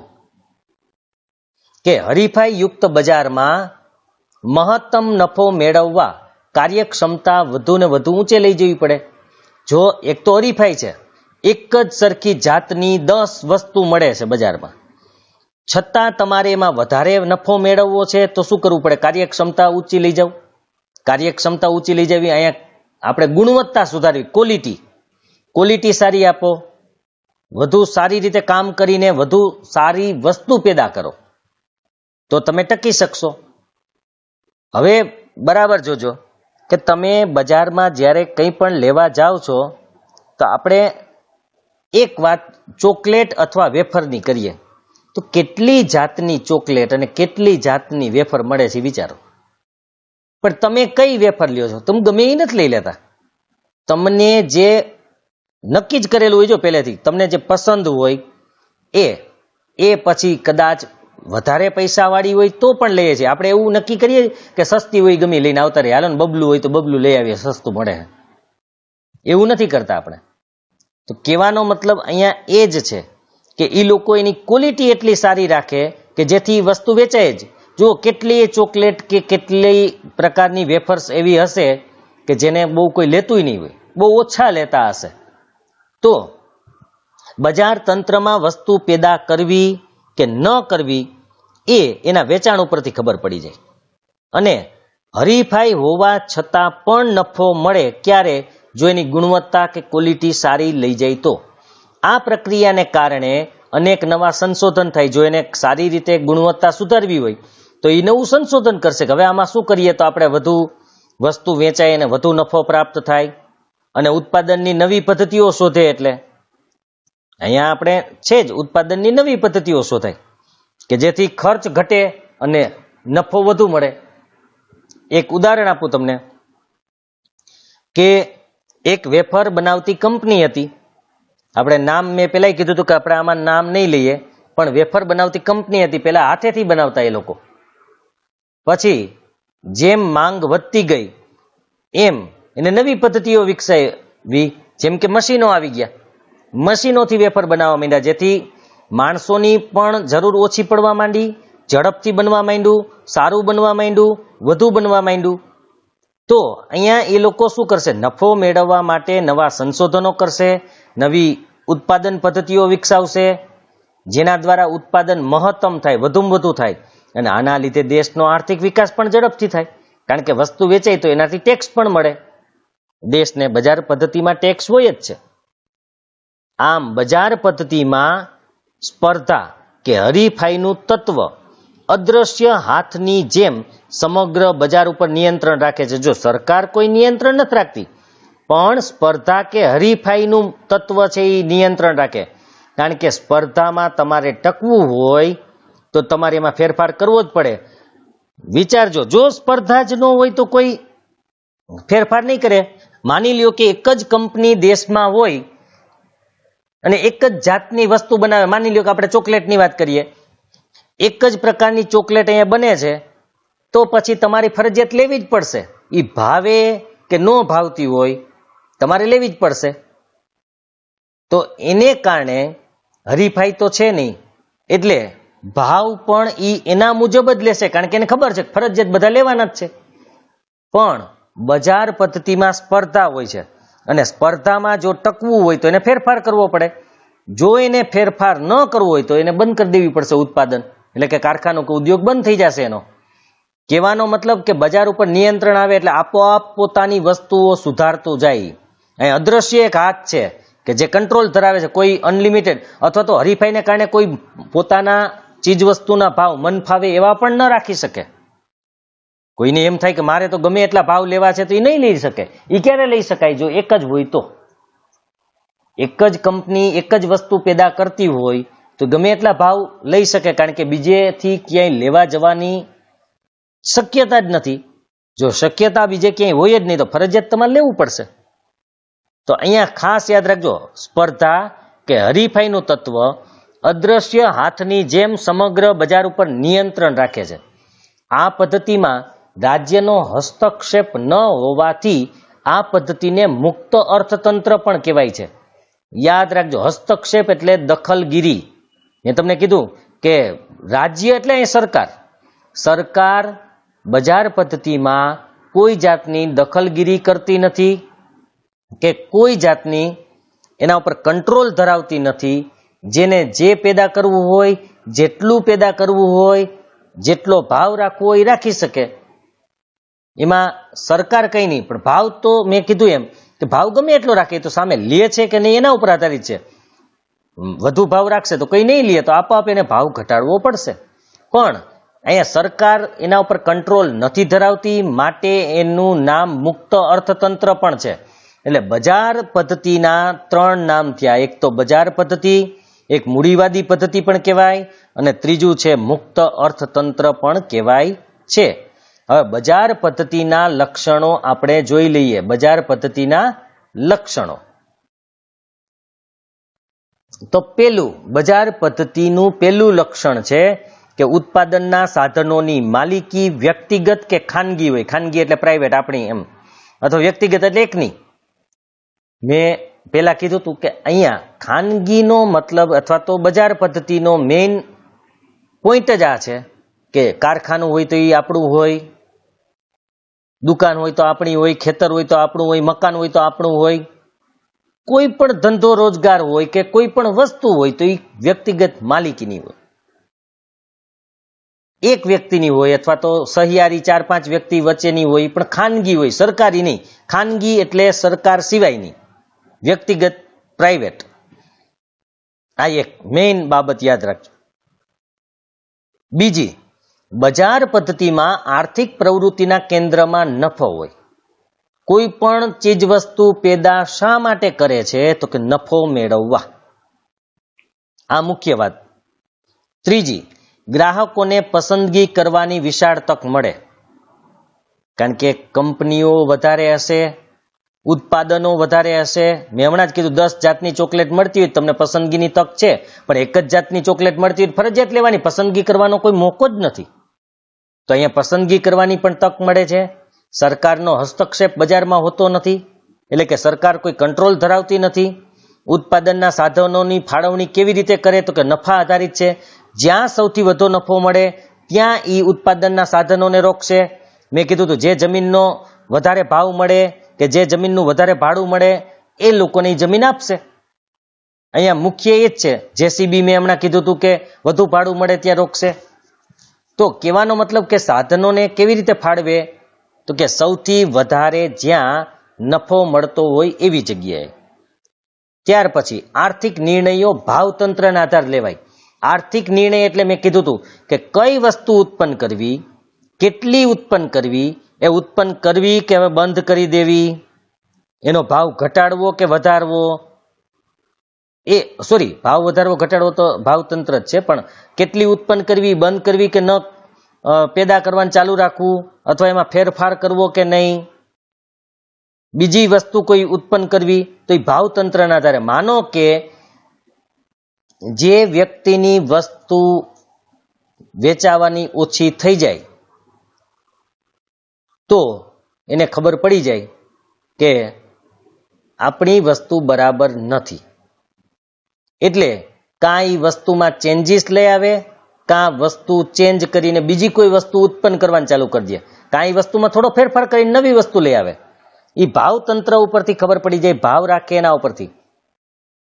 કે હરીફાઈ યુક્ત બજારમાં મહત્તમ નફો મેળવવા કાર્યક્ષમતા વધુ ને વધુ ઊંચે લઈ જવી પડે. જો એક તો હરીફાઈ છે, એક જ સરખી જાતની 10 વસ્તુ મળે છે બજારમાં, છતાં તમારે એમાં વધારે નફો મેળવવો છે તો શું કરવું પડે? કાર્યક્ષમતા ઊંચી લઈ જાવ. કાર્યક્ષમતા ઊંચી લઈ જવી, અહીંયા આપણે ગુણવત્તા સુધારવી, ક્વોલિટી સારી આપો, વધુ સારી રીતે કામ કરીને વધુ સારી વસ્તુ પેદા કરો તો તમે ટકી શકશો. હવે બરાબર જોજો કે તમે બજારમાં જ્યારે કંઈ પણ લેવા જાઓ છો તો આપણે એક વાત ચોકલેટ અથવા વેફરની કરીએ તો કેટલી જાતની ચોકલેટ અને કેટલી જાતની વેફર મળે છે વિચારો. પણ તમે કઈ વેફર લ્યો છો? તમે ગમે એ નથી લઈ લેતા. તમને જે નક્કી જ કરેલું હોય, જો પહેલેથી તમને જે પસંદ હોય એ પછી કદાચ વધારે પૈસાવાળી હોય તો પણ લઈએ છીએ. આપણે એવું નક્કી કરીએ કે સસ્તી હોય ગમે લઈને આવતા રહીએ, હાલો ને બબલું હોય તો બબલું લઈ આવીએ, સસ્તું મળે. એવું નથી કરતા આપણે. તો કહેવાનો મતલબ અહીંયા એ જ છે કે એ લોકો એની ક્વોલિટી એટલી સારી રાખે કે જેથી વસ્તુ વેચાય જ. જો કેટલી ચોકલેટ કે કેટલી પ્રકારની વેફર્સ એવી હશે કે જેને બહુ કોઈ લેતું નહીં હોય, બહુ ઓછા લેતા હશે. તો બજાર તંત્રમાં વસ્તુ પેદા કરવી કે ન કરવી એ એના વેચાણ ઉપરથી ખબર પડી જાય. અને હરીફાઈ હોવા છતાં પણ નફો મળે ક્યારે? જો એની ગુણવત્તા કે ક્વોલિટી સારી લઈ જાય તો. આ પ્રક્રિયાને કારણે અનેક નવા સંશોધન થાય. જો એને સારી રીતે ગુણવત્તા સુધારવી હોય તો એ નવું સંશોધન કરશે કે હવે આમાં શું કરીએ તો આપણે વધુ વસ્તુ વેચાય અને વધુ નફો પ્રાપ્ત થાય, અને ઉત્પાદનની નવી પદ્ધતિઓ શોધે. એટલે અહીંયા આપણે છે જ ઉત્પાદનની નવી પદ્ધતિઓ શોધાય કે જેથી ખર્ચ ઘટે અને નફો વધુ મળે. એક ઉદાહરણ આપું તમને કે એક વેફર બનાવતી કંપની હતી. આપણે નામ મેં પહેલા કીધું હતું કે આપણે આમાં નામ નહીં લઈએ, પણ વેફર બનાવતી કંપની હતી. પહેલા હાથેથી બનાવતા એ લોકો. પછી જેમ માંગ વધતી ગઈ એમ એને નવી પદ્ધતિઓ વિકસાવી, જેમ કે મશીનો આવી ગયા. મશીનોથી વેફર બનાવવા માંડ્યા, જેથી માણસોની પણ જરૂર ઓછી પડવા માંડી, ઝડપથી બનવા માંડ્યું, સારું બનવા માંડ્યું, વધુ બનવા માંડ્યું. તો અહીંયા એ લોકો શું કરશે? નફો મેળવવા માટે નવા સંશોધનો કરશે, નવી ઉત્પાદન પદ્ધતિઓ વિકસાવશે, જેના દ્વારા ઉત્પાદન મહત્તમ થાય, વધુમાં વધુ થાય. અને આના લીધે દેશનો આર્થિક વિકાસ પણ ઝડપથી થાય, કારણ કે વસ્તુ વેચાય તો એનાથી ટેક્સ પણ મળે. દેશને બજાર પદ્ધતિમાં ટેક્સ હોય જ છે. આમ બજાર પદ્ધતિમાં સ્પર્ધા કે હરીફાઈનું તત્વ અદ્રશ્ય હાથની જેમ સમગ્ર બજાર ઉપર નિયંત્રણ રાખે છે. જો સરકાર કોઈ નિયંત્રણ નથી રાખતી, પણ સ્પર્ધા કે હરીફાઈનું તત્વ છે એ નિયંત્રણ રાખે. કારણ કે સ્પર્ધામાં તમારે ટકવું હોય તો તમારે એમાં ફેરફાર કરવો જ પડે. વિચારજો, જો સ્પર્ધા જ ન હોય તો કોઈ ફેરફાર નહીં કરે. માની લ્યો કે એક જ કંપની દેશમાં હોય અને એક જ જાતની વસ્તુ બનાવે. માની લ્યો કે આપણે ચોકલેટની વાત કરીએ, એક જ પ્રકારની ચોકલેટ અહીંયા બને છે, તો પછી તમારી ફરજિયાત લેવી જ પડશે. એ ભાવે કે ન ભાવતી હોય, તમારે લેવી જ પડશે. તો એને કારણે હરીફાઈ તો છે નહીં, એટલે ભાવ પણ એના મુજબ જ લેશે, કારણ કે એને ખબર છે ફરજિયાત બધા લેવાના જ છે. પણ બજાર પદ્ધતિમાં સ્પર્ધા હોય છે, અને સ્પર્ધામાં જો ટકવું હોય તો એને ફેરફાર કરવો પડે. જો એને ફેરફાર ન કરવો હોય તો એને બંધ કરી દેવી પડશે ઉત્પાદન, એટલે કે કારખાનું કે ઉદ્યોગ બંધ થઈ જશે. એનો કહેવાનો મતલબ કે બજાર ઉપર નિયંત્રણ આવે એટલે આપોઆપ પોતાની વસ્તુઓ સુધારતું જાય. અહીં અદ્રશ્ય એક હાથ છે કે જે કંટ્રોલ ધરાવે છે. કોઈ અનલિમિટેડ અથવા તો હરીફાઈને કારણે કોઈ પોતાના ચીજ વસ્તુના ભાવ મન ફાવે એવા પણ ન રાખી શકે. કોઈને એમ થાય કે મારે તો ગમે એટલા ભાવ લેવા છે તો એ નહીં લઈ શકે. એ ક્યારે લઈ શકાય? જો એક જ હોય તો. એક જ કંપની એક જ વસ્તુ પેદા કરતી હોય તો ગમે એટલા ભાવ લઈ શકે, કારણ કે બીજેથી ક્યાંય લેવા જવાની શક્યતા જ નથી. જો શક્યતા બીજે ક્યાંય હોય જ નહીં તો ફરજિયાત તમારે લેવું પડશે. તો અહીંયા ખાસ યાદ રાખજો, સ્પર્ધા કે હરીફાઈનું તત્વ અદ્રશ્ય હાથની જેમ સમગ્ર બજાર ઉપર નિયંત્રણ રાખે છે. આ પદ્ધતિમાં રાજ્યનો હસ્તક્ષેપ ન હોવાથી આ પદ્ધતિને મુક્ત અર્થતંત્ર પણ કહેવાય છે. યાદ રાખજો, હસ્તક્ષેપ એટલે દખલગીરી. મેં તમને કીધું કે રાજ્ય એટલે અહીં સરકાર. સરકાર બજાર પદ્ધતિમાં કોઈ જાતની દખલગીરી કરતી નથી કે કોઈ જાતની એના ઉપર કંટ્રોલ ધરાવતી નથી. જેને જે પેદા કરવું હોય, જેટલું પેદા કરવું હોય, જેટલો ભાવ રાખવો હોય એ રાખી શકે. એમાં સરકાર કઈ નહીં, પણ ભાવ તો મેં કીધું એમ કે ભાવ ગમે એટલો રાખે તો સામે લે છે કે નહીં એના ઉપર આધારિત છે. વધુ ભાવ રાખશે તો કઈ નહીં લે તો આપોઆપ એને ભાવ ઘટાડવો પડશે. પણ અહીંયા સરકાર એના ઉપર કંટ્રોલ નથી ધરાવતી, માટે એનું નામ મુક્ત અર્થતંત્ર પણ છે. એટલે બજાર પદ્ધતિના 3 નામ થયા. એક તો બજાર પદ્ધતિ, એક મૂડીવાદી પદ્ધતિ પણ કહેવાય, અને ત્રીજું છે મુક્ત અર્થતંત્ર પણ કહેવાય છે. હવે બજાર પદ્ધતિના લક્ષણો આપણે જોઈ લઈએ. બજાર પદ્ધતિના લક્ષણો તો પેલું બજાર પદ્ધતિનું પેલું લક્ષણ છે કે ઉત્પાદનના સાધનોની માલિકી વ્યક્તિગત કે ખાનગી હોય. ખાનગી એટલે પ્રાઇવેટ, આપણી એમ, અથવા વ્યક્તિગત એટલે એકની. મેં પેલા કીધું હતું કે અહીંયા ખાનગીનો મતલબ અથવા તો બજાર પદ્ધતિનો મેઇન પોઈન્ટ જ આ છે કે કારખાનું હોય તો એ આપણું હોય, દુકાન હોય તો આપણી હોય, ખેતર હોય તો આપણું હોય, મકાન હોય તો આપણું હોય, કોઈ પણ ધંધો રોજગાર હોય કે કોઈ પણ વસ્તુ હોય તો એ વ્યક્તિગત માલિકીની હોય, એક વ્યક્તિની હોય અથવા તો સહિયારી 4-5 વ્યક્તિ વચ્ચેની હોય, પણ ખાનગી હોય, સરકારી નહીં. ખાનગી એટલે સરકાર સિવાયની, વ્યક્તિગત, પ્રાઇવેટ. આ એક મેઇન બાબત યાદ રાખજો. બીજી, બજાર પદ્ધતિમાં આર્થિક પ્રવૃત્તિના કેન્દ્રમાં નફો હોય. કોઈ પણ ચીજ વસ્તુ પેદા શા માટે કરે છે? તો કે નફો મેળવવા. આ મુખ્ય વાત. ત્રીજી, ગ્રાહકોને પસંદગી કરવાની વિશાળ તક મળે, કારણ કે કંપનીઓ વધારે હશે, ઉત્પાદનો વધારે હશે. મેં હમણાં જ કીધું 10 જાતની ચોકલેટ મળતી હોય તમને પસંદગીની તક છે, પણ એક જ જાતની ચોકલેટ મળતી હોય ફરજિયાત લેવાની, પસંદગી કરવાનો કોઈ મોકો જ નથી. તો અહીંયા પસંદગી કરવાની પણ તક મળે છે. સરકારનો હસ્તક્ષેપ બજારમાં હોતો નથી, એટલે કે સરકાર કોઈ કંટ્રોલ ધરાવતી નથી. ઉત્પાદનના સાધનોની ફાળવણી કેવી રીતે કરે? તો કે નફા આધારિત છે. જ્યાં સૌથી વધુ નફો મળે ત્યાં એ ઉત્પાદનના સાધનોને રોકશે. મેં કીધું હતું જે જમીનનો વધારે ભાવ મળે કે જે જમીનનું વધારે ભાડું મળે એ લોકોને જમીન આપશે. અહીંયા મુખ્ય એ જ છે. જેસીબી મેં હમણાં કીધું હતું કે વધુ ભાડું મળે ત્યાં રોકશે. તો કહેવાનો મતલબ કે સાધનોને કેવી રીતે ફાળવે? તો કે સૌથી વધારે જ્યાં નફો મળતો હોય એવી જગ્યાએ. ત્યાર પછી આર્થિક નિર્ણયો ભાવતંત્રના આધારે લેવાય. આર્થિક નિર્ણય એટલે મેં કીધું હતું કે કઈ વસ્તુ ઉત્પન્ન કરવી, કેટલી ઉત્પન્ન કરવી, એ ઉત્પન્ન કરવી કે હવે બંધ કરી દેવી, એનો ભાવ ઘટાડવો કે વધારવો, ભાવ વધારવો ઘટાડવો તો ભાવતંત્ર જ છે, પણ કેટલી ઉત્પન્ન કરવી, બંધ કરવી કે ન પેદા કરવાનું ચાલુ રાખવું, અથવા એમાં ફેરફાર કરવો કે નહીં, બીજી વસ્તુ કોઈ ઉત્પન્ન કરવી, તો એ ભાવતંત્રના આધારે. માનો કે જે વ્યક્તિની વસ્તુ વેચાવાની ઓછી થઈ જાય તો એને ખબર પડી જાય કે આપણી વસ્તુ બરાબર નથી, એટલે કાં એ વસ્તુમાં ચેન્જીસ લઈ આવે, કાં વસ્તુ ચેન્જ કરીને બીજી કોઈ વસ્તુ ઉત્પન્ન કરવાનું ચાલુ કરી દે, કાં એ વસ્તુમાં થોડો ફેરફાર કરીને નવી વસ્તુ લઈ આવે. એ ભાવતંત્ર ઉપરથી ખબર પડી જાય, ભાવ રાખે એના ઉપરથી.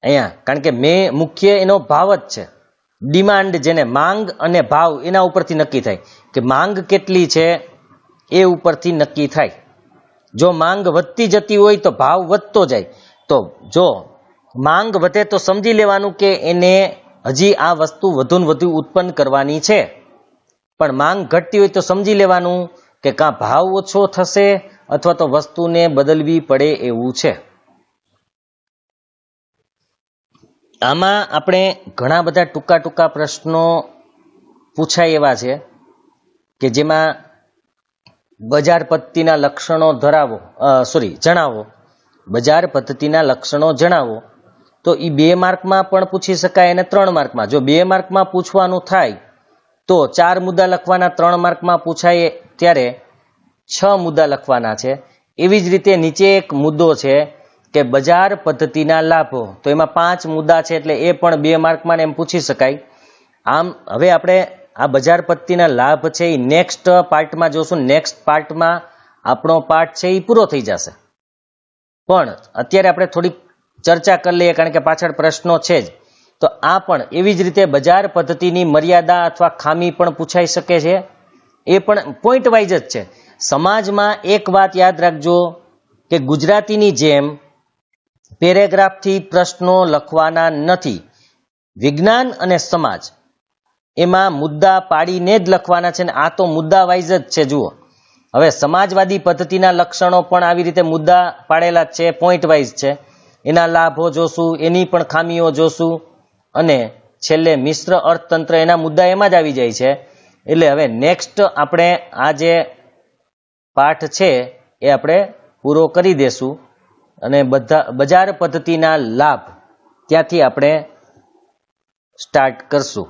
અહીંયા કારણ કે મુખ્ય એનો ભાવ જ છે. ડિમાન્ડ, જેને માંગ અને ભાવ, એના ઉપરથી નક્કી થાય કે માંગ કેટલી છે એ ઉપરથી નક્કી થાય. જો માંગ વધતી જતી હોય તો ભાવ વધતો જાય. તો જો માંગ વધે તો સમજી લેવાનું કે એને હજી આ વસ્તુ વધુ ને વધુ ઉત્પન્ન કરવાની છે, પણ માંગ ઘટતી હોય તો સમજી લેવાનું કે કાં ભાવ ઓછો થશે અથવા તો વસ્તુને બદલવી પડે એવું છે. આમાં આપણે ઘણા બધા ટૂંકા ટૂંકા પ્રશ્નો પૂછાય એવા છે કે જેમાં બજાર પદ્ધતિના લક્ષણો જણાવો, બજાર પદ્ધતિના લક્ષણો જણાવો, તો એ 2 માર્કમાં પણ પૂછી શકાય અને 3 માર્કમાં. જો 2 માર્કમાં પૂછવાનું થાય તો 4 મુદ્દા લખવાના, 3 માર્કમાં પૂછાય ત્યારે 6 મુદ્દા લખવાના છે. એવી જ રીતે નીચે એક મુદ્દો છે કે બજાર પદ્ધતિના લાભો, તો એમાં 5 મુદ્દા છે એટલે એ પણ 2 માર્કમાં એમ પૂછી શકાય. આમ હવે આપણે આ બજાર પદ્ધતિના લાભ છે એ નેક્સ્ટ પાર્ટમાં જોશું. નેક્સ્ટ પાર્ટમાં આપણો પાર્ટ છે એ પૂરો થઈ જશે, પણ અત્યારે આપણે થોડીક ચર્ચા કરી લઈએ કારણ કે પાછળ પ્રશ્નો છે જ. તો આ પણ એવી જ રીતે બજાર પદ્ધતિની મર્યાદા અથવા ખામી પણ પૂછાઈ શકે છે. એ પણ પોઈન્ટ વાઇઝ જ છે. સમાજમાં એક વાત યાદ રાખજો કે ગુજરાતીની જેમ પેરેગ્રાફથી પ્રશ્નો લખવાના નથી. વિજ્ઞાન અને સમાજ એમાં મુદ્દા પાડીને જ લખવાના છે ને આ તો મુદ્દા વાઇઝ જ છે. જુઓ, હવે સમાજવાદી પદ્ધતિના લક્ષણો પણ આવી રીતે મુદ્દા પાડેલા જ છે, પોઈન્ટ વાઇઝ છે. એના લાભો જોશું, એની પણ ખામીઓ જોશું, અને છેલ્લે મિશ્ર અર્થતંત્ર, એના મુદ્દા એમાં જ આવી જાય છે. એટલે હવે નેક્સ્ટ આપણે આ જે પાઠ છે એ આપણે પૂરો કરી દેશું અને બજાર પદ્ધતિના લાભ ત્યાંથી આપણે સ્ટાર્ટ કરશું.